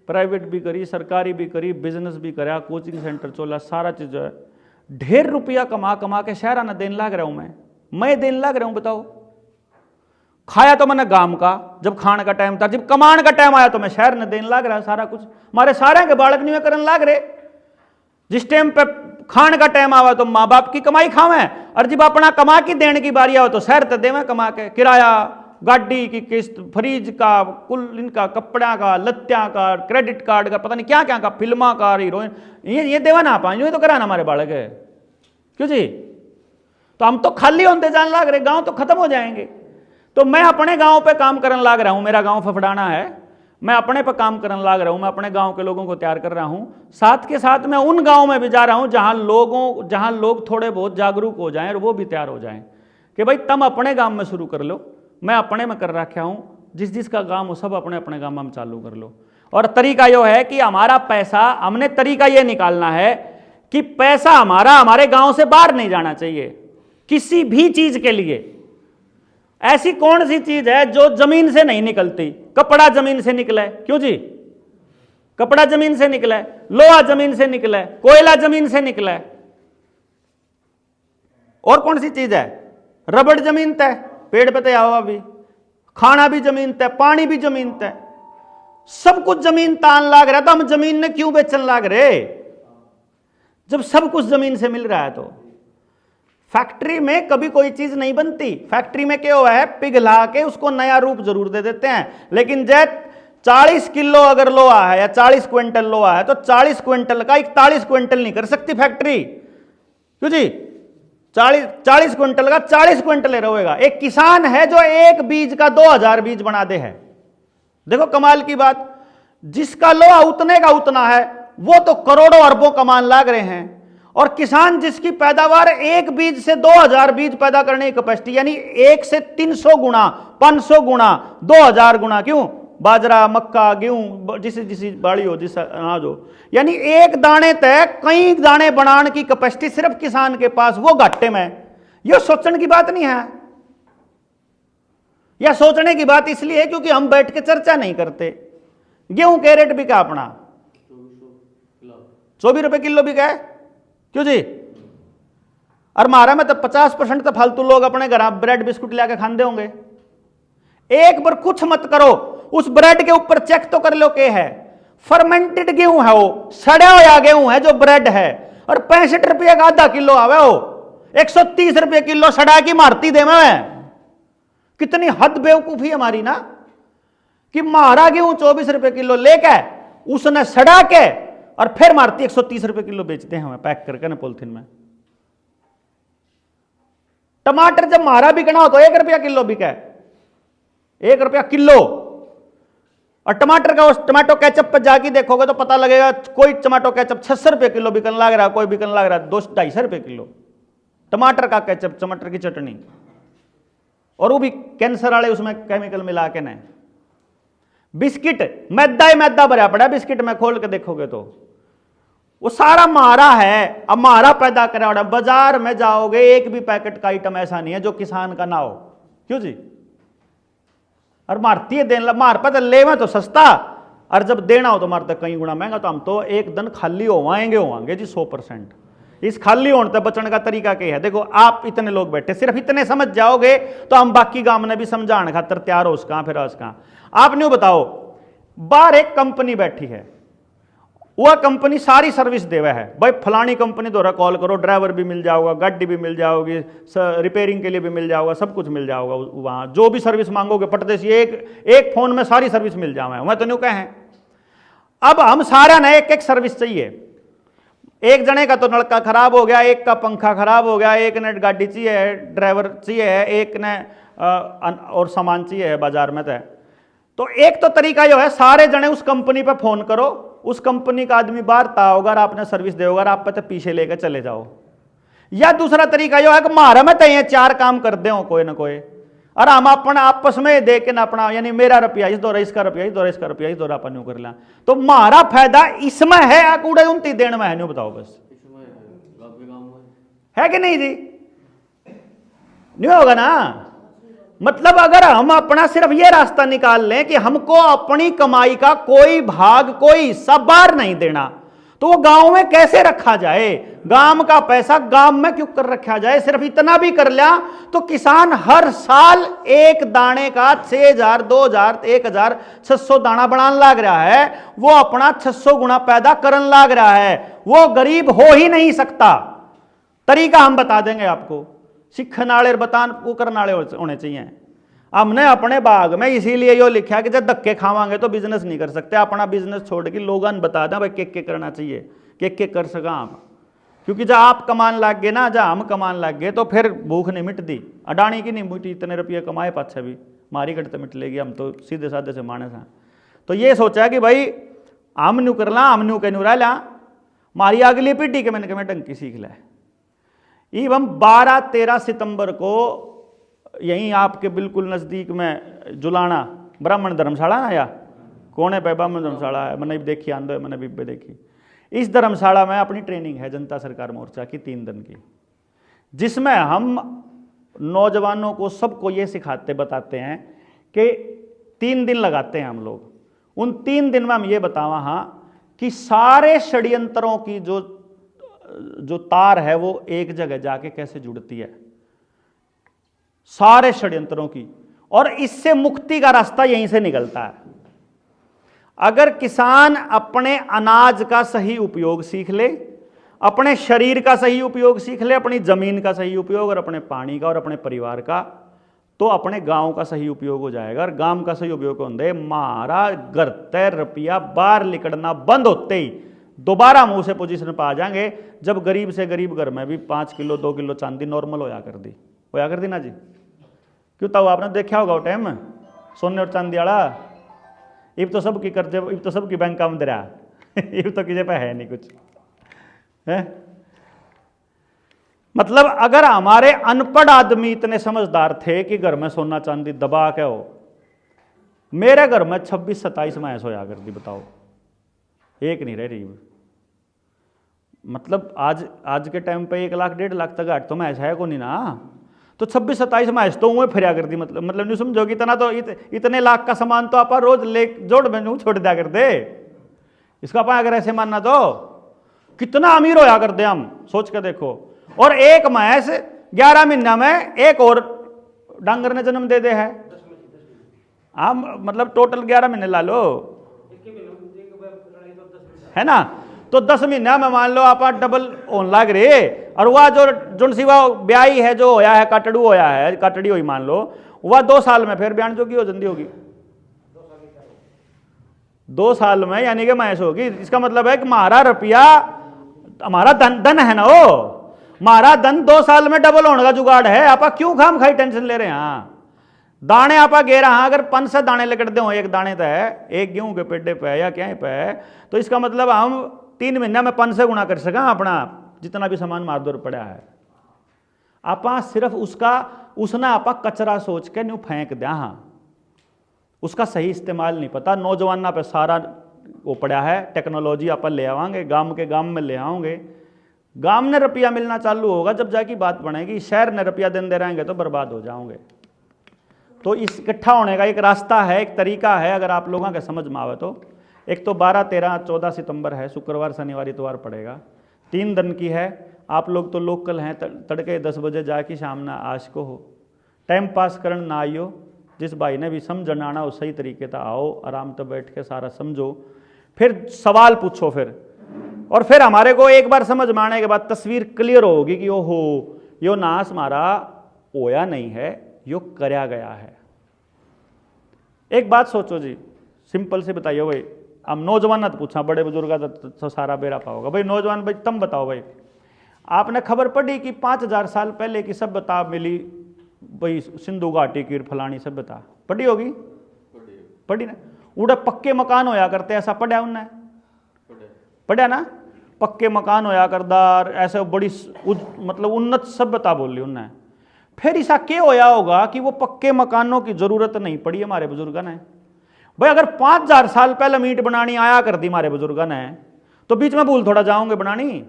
प्राइवेट भी करी, सरकारी भी करी, बिजनेस भी करा, कोचिंग सेंटर चोला, सारा चीज जो है। ढेर रुपया कमा कमा के शहर आना देने लग रहा हूं मैं देने लग रहा हूं। बताओ, खाया तो मैंने गांव का जब खाने का टाइम था, जब कमाने का टाइम आया तो मैं शहर ने देने लग रहा सारा कुछ। हमारे सारे के बालक नहीं करने लग रहे। जिस टाइम पे खाने का टाइम आवा तो माँ बाप की कमाई खावे, और जब अपना कमा की देने की बारी आओ तो शहर तो देवे कमा के। किराया, गाड़ी की किस्त, फ्रिज का, कुल इनका कपड़ा का, लत्तियां का, क्रेडिट कार्ड का, पता नहीं क्या क्या का, फिल्मा का, हीरोइन, ये देवा ना पाए, ये तो कराना हमारे बालक है। क्यों जी? तो हम तो खाली होते जान लग रहे, गांव तो खत्म हो जाएंगे। तो मैं अपने गांव पे काम करने लग रहा हूं। मेरा गांव फफड़ाना है, मैं अपने पर काम करने लग रहा हूं। मैं अपने गांव के लोगों को तैयार कर रहा हूं। साथ के साथ मैं उन गांव में भी जा रहा हूं जहां लोग थोड़े बहुत जागरूक हो जाएं और वो भी तैयार हो जाएं कि भाई तुम अपने गांव में शुरू कर लो, मैं अपने में कर रखा हूं, जिसका गांव हो सब अपने अपने गांव में चालू कर लो। और तरीका यह है कि हमारा पैसा, हमने तरीका यह निकालना है कि पैसा हमारे गांव से बाहर नहीं जाना चाहिए किसी भी चीज के लिए। ऐसी कौन सी चीज है जो जमीन से नहीं निकलती? कपड़ा जमीन से निकला है, क्यों जी? कपड़ा जमीन से निकला है, लोहा जमीन से निकला है, कोयला जमीन से निकला है। और कौन सी चीज है? रबड़ जमीन तय, पेड़ पे तय हवा भी, खाना भी जमीन तय, पानी भी जमीन तय, सब कुछ जमीन तान लाग रहा था। हम जमीन ने क्यों बेचन लाग रहे जब सब कुछ जमीन से मिल रहा है? तो फैक्ट्री में कभी कोई चीज नहीं बनती। फैक्ट्री में क्या हुआ है, पिघला के उसको नया रूप जरूर दे देते हैं, लेकिन जब 40 किलो अगर लोहा है या 40 क्विंटल लोहा है तो 40 क्विंटल का 41 क्विंटल नहीं कर सकती फैक्ट्री। क्यों जी? 40 क्विंटल का 40 क्विंटल रहेगा। एक किसान है जो एक बीज का 2000 बीज बना दे है। देखो कमाल की बात, जिसका लोहा उतने का उतना है वो तो करोड़ों अरबों कमान लाग रहे हैं, और किसान जिसकी पैदावार एक बीज से 2000 बीज पैदा करने की कैपेसिटी, यानी 1 से 300 गुना, 500 गुना, 2000 गुना, क्यों, बाजरा, मक्का, गेहूं, जिस बाड़ी हो, जिस अनाज हो, यानी एक दाने तय कई दाने बनाने की कैपेसिटी सिर्फ किसान के पास, वो घाटे में। यह सोचने की बात नहीं है। यह सोचने की बात इसलिए है क्योंकि हम बैठ के चर्चा नहीं करते। गेहूं के रेट भी क्या अपना 24 रुपए किलो भी क्या है, क्यों जी? और मारा में तो 50% तो फालतू लोग अपने घर ब्रेड बिस्कुट लाके खाते होंगे। एक बार कुछ मत करो, उस ब्रेड के ऊपर चेक तो कर लो के है फर्मेंटेड गेहूं है, वो सड़ा हुआ गेहूं है जो ब्रेड है, और 65 रुपये का आधा किलो आवे, वो 130 रुपये किलो सड़ा की मारती दे में। कितनी हद बेवकूफी हमारी ना, कि मारा गेहूं 24 रुपये किलो लेके उसने सड़ा के और फिर मारती 130 रुपये किलो बेचते हैं हमें पैक करके ना पॉलिथीन में। टमाटर जब मारा बिकना हो तो 1 रुपया किलो बिका है, 1 रुपया किलो। और टमाटर का उस टमाटो केचप पर जाके देखोगे तो पता लगेगा, कोई टमाटो केचप 600 रुपये किलो बिकन लग रहा है, कोई बिकन लग रहा है 200-250 रुपये किलो। टमाटर का केचप, टमाटर की चटनी, और वो भी कैंसर वाले उसमें केमिकल मिला के नहीं। बिस्किट मैदा ही मैदा भरा पड़ा बिस्किट में, खोल के देखोगे तो वो सारा मारा है। अब मारा पैदा करा हुआ, बाजार में जाओगे एक भी पैकेट का आइटम ऐसा नहीं है जो किसान का ना हो, क्यों जी? और मारती है देने, मार पता ले में तो सस्ता, और जब देना हो तो मारते कई गुना महंगा। तो हम तो एक दिन खाली होवाएंगे जी 100%। इस खाली होने से बचने का तरीका क्या है? देखो आप इतने लोग बैठे, सिर्फ इतने समझ जाओगे तो हम बाकी गांव ने भी समझाने खातर तैयार हो, उसका फिर उसका। आप नहीं बताओ, बाहर एक कंपनी बैठी है, वह कंपनी सारी सर्विस देवा है, भाई फलानी कंपनी द्वारा कॉल करो, ड्राइवर भी मिल जाओगा, गाड़ी भी मिल जाओगी, रिपेयरिंग के लिए भी मिल जाओगा, सब कुछ मिल जाओगा वहां, जो भी सर्विस मांगोगे पटदे से एक फोन में सारी सर्विस मिल जावे। मैं तो नहीं कहे। अब हम सारा ना एक सर्विस चाहिए। एक जने का तो नलका खराब हो गया, एक का पंखा खराब हो गया, एक ने गाड़ी चाहिए, ड्राइवर चाहिए, एक ने और सामान चाहिए बाजार में। तो एक तो तरीका जो है, सारे जने उस कंपनी पे फोन करो, उस कंपनी का आदमी बाहर था होगा, आपने सर्विस दे होगा, आप पे पीछे लेकर चले जाओ। या दूसरा तरीका जो है कि मारा में तो 4 काम कर दे हो कोई ना कोई, और हम अपना आपस में दे के ना अपना, यानी मेरा रुपया इस दौरा, इसका रुपया इस दौरा, इसका रुपया इस दौरा अपन कर लें। तो मारा फायदा इसमें है, कूड़े 29 देने में है, नहीं बताओ बस है कि नहीं जी? नहीं होगा ना। मतलब अगर हम अपना सिर्फ ये रास्ता निकाल लें कि हमको अपनी कमाई का कोई भाग, कोई हिस्सा बाहर नहीं देना, तो वो गांव में कैसे रखा जाए? गांव का पैसा गांव में क्यों कर रखा जाए? सिर्फ इतना भी कर लिया तो किसान हर साल एक दाने का 6000, 2000, 1600 दाना बनाने लग रहा है, वो अपना 600 गुना पैदा करने लग रहा है। वो गरीब हो ही नहीं सकता। तरीका हम बता देंगे आपको, सीखने वाले बतान वो करने वाले होने चाहिए। हमने अपने बाग में इसीलिए यो लिखा कि जब धक्के खावांगे तो बिजनेस नहीं कर सकते। अपना बिजनेस छोड़ के लोगों ने बता दें भाई के करना चाहिए, के कर सका हम। क्योंकि जब आप कमान लग गए ना, जब हम कमान लग गए, तो फिर भूख नहीं मिटती। अडानी की नहीं मिटी, इतने रुपये कमाए पाछे भी मारी कट तो मिट लेगी। हम तो सीधे साधे से मानस हैं। तो ये सोचा कि भाई हम न्यू कर ला, हम न्यू के न्यू रह ला, मारी अगली पीढ़ी के मैंने मैं डंकी सीख ला। एवं 12-13 सितंबर को यहीं आपके बिल्कुल नज़दीक में जुलाना ब्राह्मण धर्मशाला ना, या कोने पे ब्राह्मण धर्मशाला है, मैंने भी देखी, आंदो मैंने भी देखी। इस धर्मशाला में अपनी ट्रेनिंग है जनता सरकार मोर्चा की 3 दिन की, जिसमें हम नौजवानों को सबको ये सिखाते बताते हैं कि 3 दिन लगाते हैं हम लोग। उन 3 दिन में हम ये बतावा हाँ कि सारे षड्यंत्रों की जो तार है वो एक जगह जाके कैसे जुड़ती है, सारे षड्यंत्रों की, और इससे मुक्ति का रास्ता यहीं से निकलता है। अगर किसान अपने अनाज का सही उपयोग सीख ले, अपने शरीर का सही उपयोग सीख ले, अपनी जमीन का सही उपयोग, और अपने पानी का और अपने परिवार का, तो अपने गांव का सही उपयोग हो जाएगा। और गांव का सही उपयोग होंगे मारा घर ते रुपया बाहर निकलना बंद होते ही दोबारा हम उसे पोजीशन पर आ जाएंगे जब गरीब से गरीब घर में भी 5 किलो 2 किलो चांदी नॉर्मल होया कर दी ना जी। क्यों तो आपने देखा होगा वो टाइम सोने और चांदी वाला। इब तो सबकी कर्जे, इब तो सबकी बैंक का अंदर इब तो किसी पे है नहीं कुछ है। मतलब अगर हमारे अनपढ़ आदमी इतने समझदार थे कि घर में सोना चांदी दबा के हो, मेरे घर में 26-27 मैस होया करती, बताओ एक नहीं रह रही। मतलब आज के टाइम पे 1 लाख 1.5 लाख तक घाट तो मैच है को नहीं ना, तो 26-27 मैच तो वह फिर करती। मतलब नहीं समझो कि इतना तो इतने लाख का सामान तो आप रोज ले जोड़ में छोड़ दिया करते। इसका आप अगर ऐसे मानना तो कितना अमीर होया करते हम, सोच के देखो। और एक मैस 11 महीना में एक और डांगर ने जन्म दे है। आप मतलब टोटल 11 महीने ला लो है ना, तो 10 महीना में मान लो आप डबल होने लग रहे। और वह जो सिवा ब्याई है जो होया है काटड़ू होया है, काटड़ी हुई मान लो, वह 2 साल में फिर ब्यान जोगी हो जल्दी होगी। 2 साल में यानी कि मैस होगी। इसका मतलब है कि हमारा रुपया हमारा धन है ना, वो हमारा धन 2 साल में डबल होने का जुगाड़ है। आप क्यों खाम खाई टेंशन ले रहे हैं। दाने आप गे रहा, अगर 5 से दाने लगते हो एक दाने तय एक गेहूं के पेड़े पे या क्या पे, तो इसका मतलब हम 3 महीना में 5 से गुना कर सका अपना जितना भी सामान मारदोर पड़ा है। आप सिर्फ उसने आप कचरा सोच के न्यू फेंक दिया। हाँ, उसका सही इस्तेमाल नहीं पता। नौजवाना पे सारा वो पड़ा है, टेक्नोलॉजी आप ले आवांगे, गांव में ले आओगे, गांव ने रुपया मिलना चालू होगा जब जाके बात बनेगी। शहर ने रुपया दे रहेंगे तो बर्बाद हो जाओगे। तो इस इकट्ठा होने का एक रास्ता है, एक तरीका है, अगर आप लोगों के समझ में आवे तो। एक तो 12, 13, 14 सितंबर है, शुक्रवार शनिवार इतवार पड़ेगा, 3 दिन की है। आप लोग तो लोकल हैं, तड़के 10 बजे जाके सामने आज को हो, टाइम पास करन ना आइयो। जिस भाई ने भी समझ आना हो सही तरीके से आओ, आराम से बैठ के सारा समझो, फिर सवाल पूछो और फिर हमारे को एक बार समझ में आने के बाद तस्वीर क्लियर होगी कि ओहो यो नाश हमारा होया नहीं है, यो करया गया है। एक बात सोचो जी, सिंपल से बताइए भाई, हम नौजवान ना तो पूछा, बड़े बुजुर्ग तो सारा बेरा पाओगा भाई। नौजवान भाई तुम बताओ भाई, आपने खबर पढ़ी कि 5000 साल पहले की सभ्यता मिली भाई, सिंधु घाटी की फलानी सभ्यता पढ़ी होगी, पढ़ी ना। उड़े पक्के मकान होया करते, ऐसा पढ़ा उनने, पढ़ा ना, पक्के मकान होया करदार, ऐसे बड़ी मतलब उन्नत सभ्यता बोली उनने। फिर ऐसा क्या होया होगा कि वो पक्के मकानों की जरूरत नहीं पड़ी हमारे बुजुर्गों ने। भाई अगर 5000 साल पहले मीट बनानी आया कर दी हमारे बुजुर्गों ने, तो बीच में भूल थोड़ा जाओगे बनानी।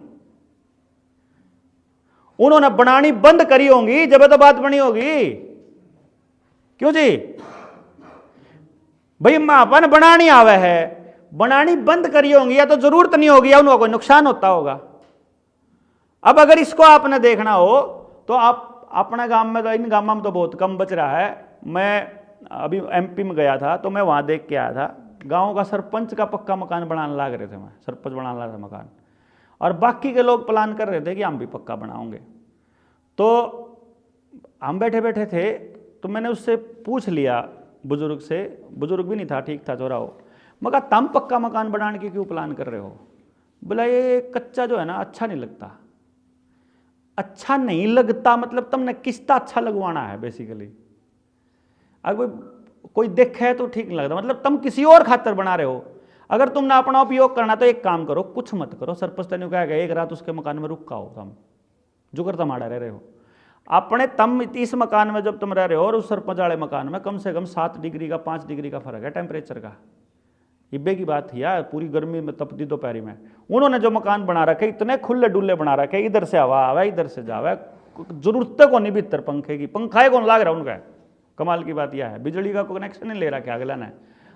उन्होंने बनानी बंद करी होंगी जब तो बात बनी होगी। क्यों जी भाई, अपन बनानी आवे है, बनानी बंद करी होंगी या तो जरूरत नहीं होगी या उनको कोई नुकसान होता होगा। अब अगर इसको आपने देखना हो तो आप अपने गांव में तो, इन गांव में तो बहुत कम बच रहा है। मैं अभी एमपी में गया था तो मैं वहां देख के आया था, गांव का सरपंच का पक्का मकान बनाने लग रहे थे, मैं सरपंच बनाने लगा था मकान, और बाकी के लोग प्लान कर रहे थे कि हम भी पक्का बनाओगे। तो हम बैठे बैठे थे तो मैंने उससे पूछ लिया, बुजुर्ग से, बुजुर्ग भी नहीं था, ठीक था, छोरा हो, मगर तुम पक्का मकान बनाने की क्यों प्लान कर रहे हो? बोला ये कच्चा जो है ना अच्छा नहीं लगता। अच्छा नहीं लगता मतलब तुमने किस्ता अच्छा लगवाना है बेसिकली। अगर कोई देखे तो ठीक नहीं लगता, मतलब तुम किसी और खातर बना रहे हो। अगर तुमने अपना उपयोग करना तो एक काम करो, कुछ मत करो। सरपंच ने कहा एक रात उसके मकान में रुका हो, तुम जो कर तुम आड़ा रहे हो अपने, तम इस मकान में जब तुम रह रहे हो और उस सरपंच वाले मकान में कम से कम 7 डिग्री का 5 डिग्री का फर्क है टेम्परेचर का। इब्बे की बात थी यार, पूरी गर्मी में तपती दोपहरी में। उन्होंने जो मकान बना रखे इतने खुले डुल्ले बना रखे, इधर से हवा आवे इधर से जावे, जरूरत को नहीं भीतर पंखे की, पंखा कौन लाग रहा उनका। कमाल की बात यह है बिजली का कनेक्शन नहीं ले रहा क्या अगला ने,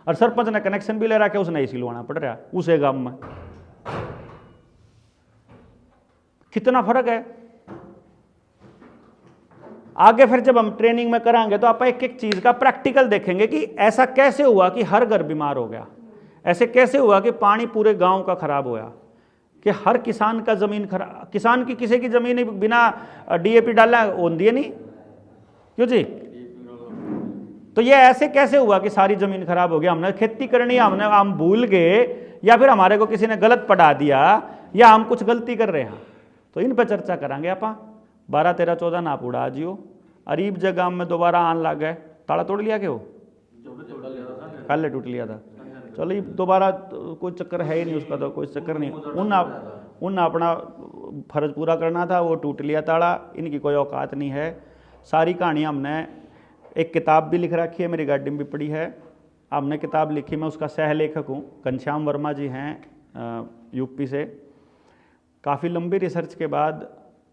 और सरपंच ने कनेक्शन भी ले रहा क्या, उसने एसी लुवाना पड़ रहा उसे गांव में। कितना फर्क है। आगे फिर जब हम ट्रेनिंग में कराएंगे तो आप एक एक चीज का प्रैक्टिकल देखेंगे कि ऐसा कैसे हुआ कि हर घर बीमार हो गया, ऐसे कैसे हुआ कि पानी पूरे गांव का खराब होया, कि हर किसान का जमीन खराब, किसान की किसी की जमीन बिना डीएपी डाला होती है नहीं, क्यों जी। तो ये ऐसे कैसे हुआ कि सारी जमीन खराब हो गया। हमने खेती करनी, हम भूल गए या फिर हमारे को किसी ने गलत पढ़ा दिया या हम कुछ गलती कर रहे हैं, तो इन पर चर्चा करांगे। आप 12 13 14 नाप उड़ा जियो अरीब जगह में दोबारा आन लग गए, ताला तोड़ लिया क्या वो कल टूट लिया था, चलो ये दोबारा कोई चक्कर है ही नहीं उसका, तो कोई चक्कर नहीं, उन अपना फर्ज पूरा करना था, वो टूट लिया ताला, इनकी कोई औकात नहीं है। सारी कहानियाँ हमने एक किताब भी लिख रखी है, मेरी गाड़ी में भी पड़ी है, हमने किताब लिखी, मैं उसका सह लेखक हूँ, घनश्याम वर्मा जी हैं यूपी से। काफ़ी लंबी रिसर्च के बाद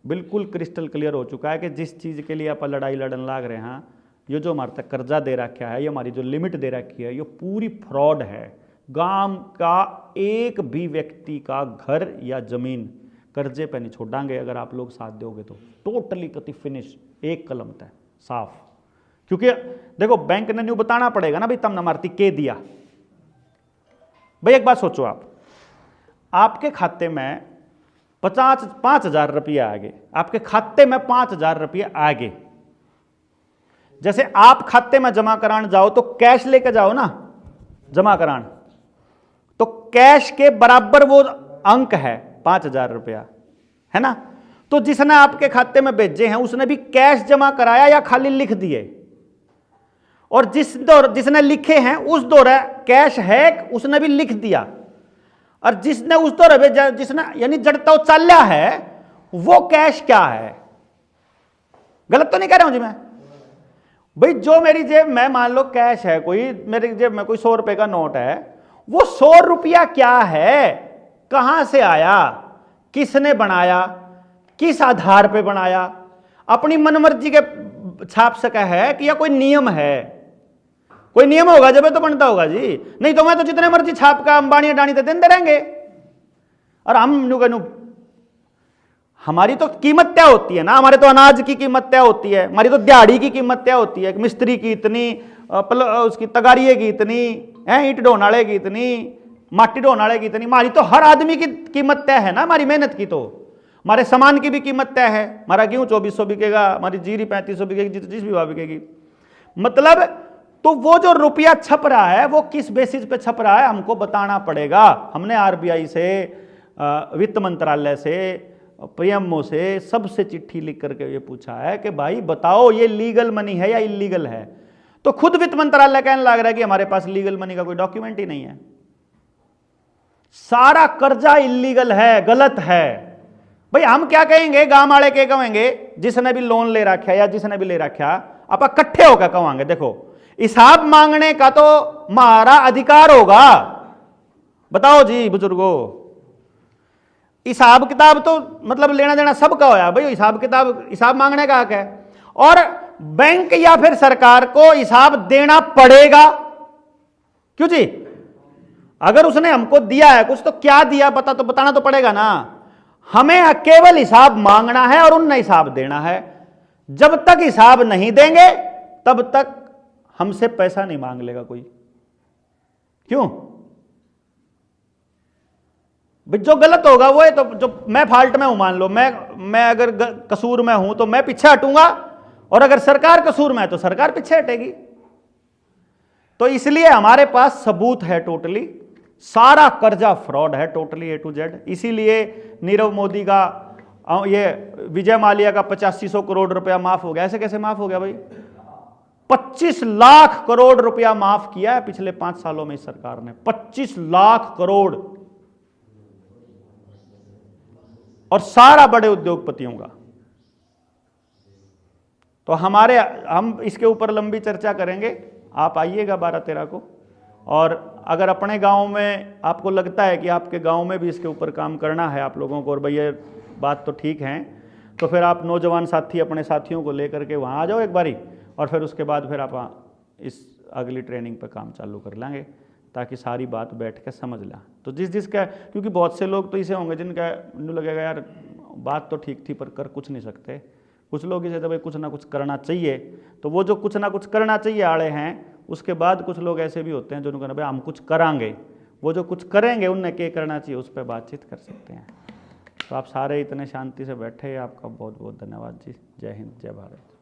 बिल्कुल क्रिस्टल क्लियर हो चुका है कि जिस चीज़ के लिए आप लड़ाई लड़न लाग रहे हैं, ये जो हमारे तक कर्जा दे रखा है, ये हमारी जो लिमिट दे रखी है, ये पूरी फ्रॉड है। गांव का एक भी व्यक्ति का घर या ज़मीन कर्जे पे नहीं छोड़ांगे अगर आप लोग साथ दोगे तो, टोटली कति फिनिश, एक कलम तय साफ। क्योंकि देखो बैंक ने न्यू बताना पड़ेगा ना भाई तमने मारती के दिया। भाई एक बात सोचो, आपके खाते में 5,000 रुपये आ गए, आपके खाते में 5,000 रुपये आ गए, जैसे आप खाते में जमा कराने जाओ तो कैश लेके जाओ ना जमा कराने, तो कैश के बराबर वो अंक है 5,000 रुपया, है ना। तो जिसने आपके खाते में भेजे हैं उसने भी कैश जमा कराया या खाली लिख दिए, और जिसने लिखे हैं उस दौरे कैश है उसने भी लिख दिया, और जिसने उस दौरे जिसने यानी जड़ता चाल्या है वो कैश क्या है। गलत तो नहीं कह रहा हूं जी मैं? भाई जो मेरी जेब में मान लो कैश है, कोई मेरी जेब में कोई 100 रुपए का नोट है, वो 100 रुपया क्या है, कहां से आया, किसने बनाया, किस आधार पे बनाया, अपनी मनमर्जी के छाप सका है कि या कोई नियम है? कोई नियम होगा जब तो बनता होगा जी, नहीं तो मैं तो जितने मर्जी छाप का अंबानी डानी तो देते रहेंगे। और हम हमारी तो कीमत क्या होती है ना, हमारे तो अनाज की कीमत क्या होती है, हमारी तो दिहाड़ी की कीमत क्या होती है, मिस्त्री की इतनी, उसकी तगारिये की इतनी है, ईंट ढोने वाले की इतनी, माटी ढोने वाले की इतनी, हमारी तो हर आदमी की कीमत तय है ना, हमारी मेहनत की। तो हमारे सामान की भी कीमत तय है, हमारा गेहूं 2400 बिकेगा, हमारी जीरी 3500 बिकेगी, जिस भी भाव बिकेगी। मतलब तो वो जो रुपया छप रहा है वो किस बेसिस पे छप रहा है हमको बताना पड़ेगा। हमने आरबीआई से, वित्त मंत्रालय से, पीएमओ से, सबसे चिट्ठी लिख करके ये पूछा है कि भाई बताओ ये लीगल मनी है या इलीगल है। तो खुद वित्त मंत्रालय कहने लग रहा है कि हमारे पास लीगल मनी का कोई डॉक्यूमेंट ही नहीं है, सारा कर्जा इलीगल है, गलत है। भाई हम क्या कहेंगे, गांव वाले क्या कहेंगे, जिसने भी लोन ले रखा या जिसने भी ले रखा, आप इकट्ठे होकर कहेंगे देखो हिसाब मांगने का तो हमारा अधिकार होगा। बताओ जी बुजुर्गो, हिसाब किताब तो मतलब लेना देना सबका होया भाई, हिसाब मांगने का हक है, और बैंक या फिर सरकार को हिसाब देना पड़ेगा। क्यों जी? अगर उसने हमको दिया है कुछ तो क्या दिया तो बताना तो पड़ेगा ना। हमें केवल हिसाब मांगना है और उन्हें हिसाब देना है। जब तक हिसाब नहीं देंगे तब तक हमसे पैसा नहीं मांग लेगा कोई। क्यों? जो गलत होगा वो है, तो जो मैं फॉल्ट में हूं, मान लो मैं अगर कसूर में हूं तो मैं पीछे हटूंगा, और अगर सरकार कसूर में है तो सरकार पीछे हटेगी। तो इसलिए हमारे पास सबूत है, टोटली सारा कर्जा फ्रॉड है, टोटली A to Z। इसीलिए नीरव मोदी का, ये विजय माल्या का 8500 करोड़ रुपया माफ हो गया। ऐसे कैसे माफ हो गया भाई? 25 लाख करोड़ रुपया माफ किया है पिछले 5 सालों में इस सरकार ने, 25 लाख करोड़, और सारा बड़े उद्योगपतियों का। तो हम इसके ऊपर लंबी चर्चा करेंगे, आप आइएगा 12-13 को। और अगर अपने गांव में आपको लगता है कि आपके गांव में भी इसके ऊपर काम करना है आप लोगों को, और भैया बात तो ठीक है, तो फिर आप नौजवान साथी अपने साथियों को लेकर के वहाँ आ जाओ एक बारी, और फिर उसके बाद फिर आप इस अगली ट्रेनिंग पर काम चालू कर लेंगे, ताकि सारी बात बैठ के समझ लें। तो जिसका, क्योंकि बहुत से लोग तो इसे होंगे जिनका लगेगा यार बात तो ठीक थी पर कर कुछ नहीं सकते। कुछ लोग इसे तो भाई कुछ ना कुछ करना चाहिए, तो वो जो कुछ ना कुछ करना चाहिए आड़े हैं, उसके बाद कुछ लोग ऐसे भी होते हैं जो कहना भाई हम कुछ करांगे, वो जो कुछ करेंगे उन्हें क्या करना चाहिए उस पर बातचीत कर सकते हैं। तो आप सारे इतने शांति से बैठे, आपका बहुत बहुत धन्यवाद जी। जय हिंद, जय भारत।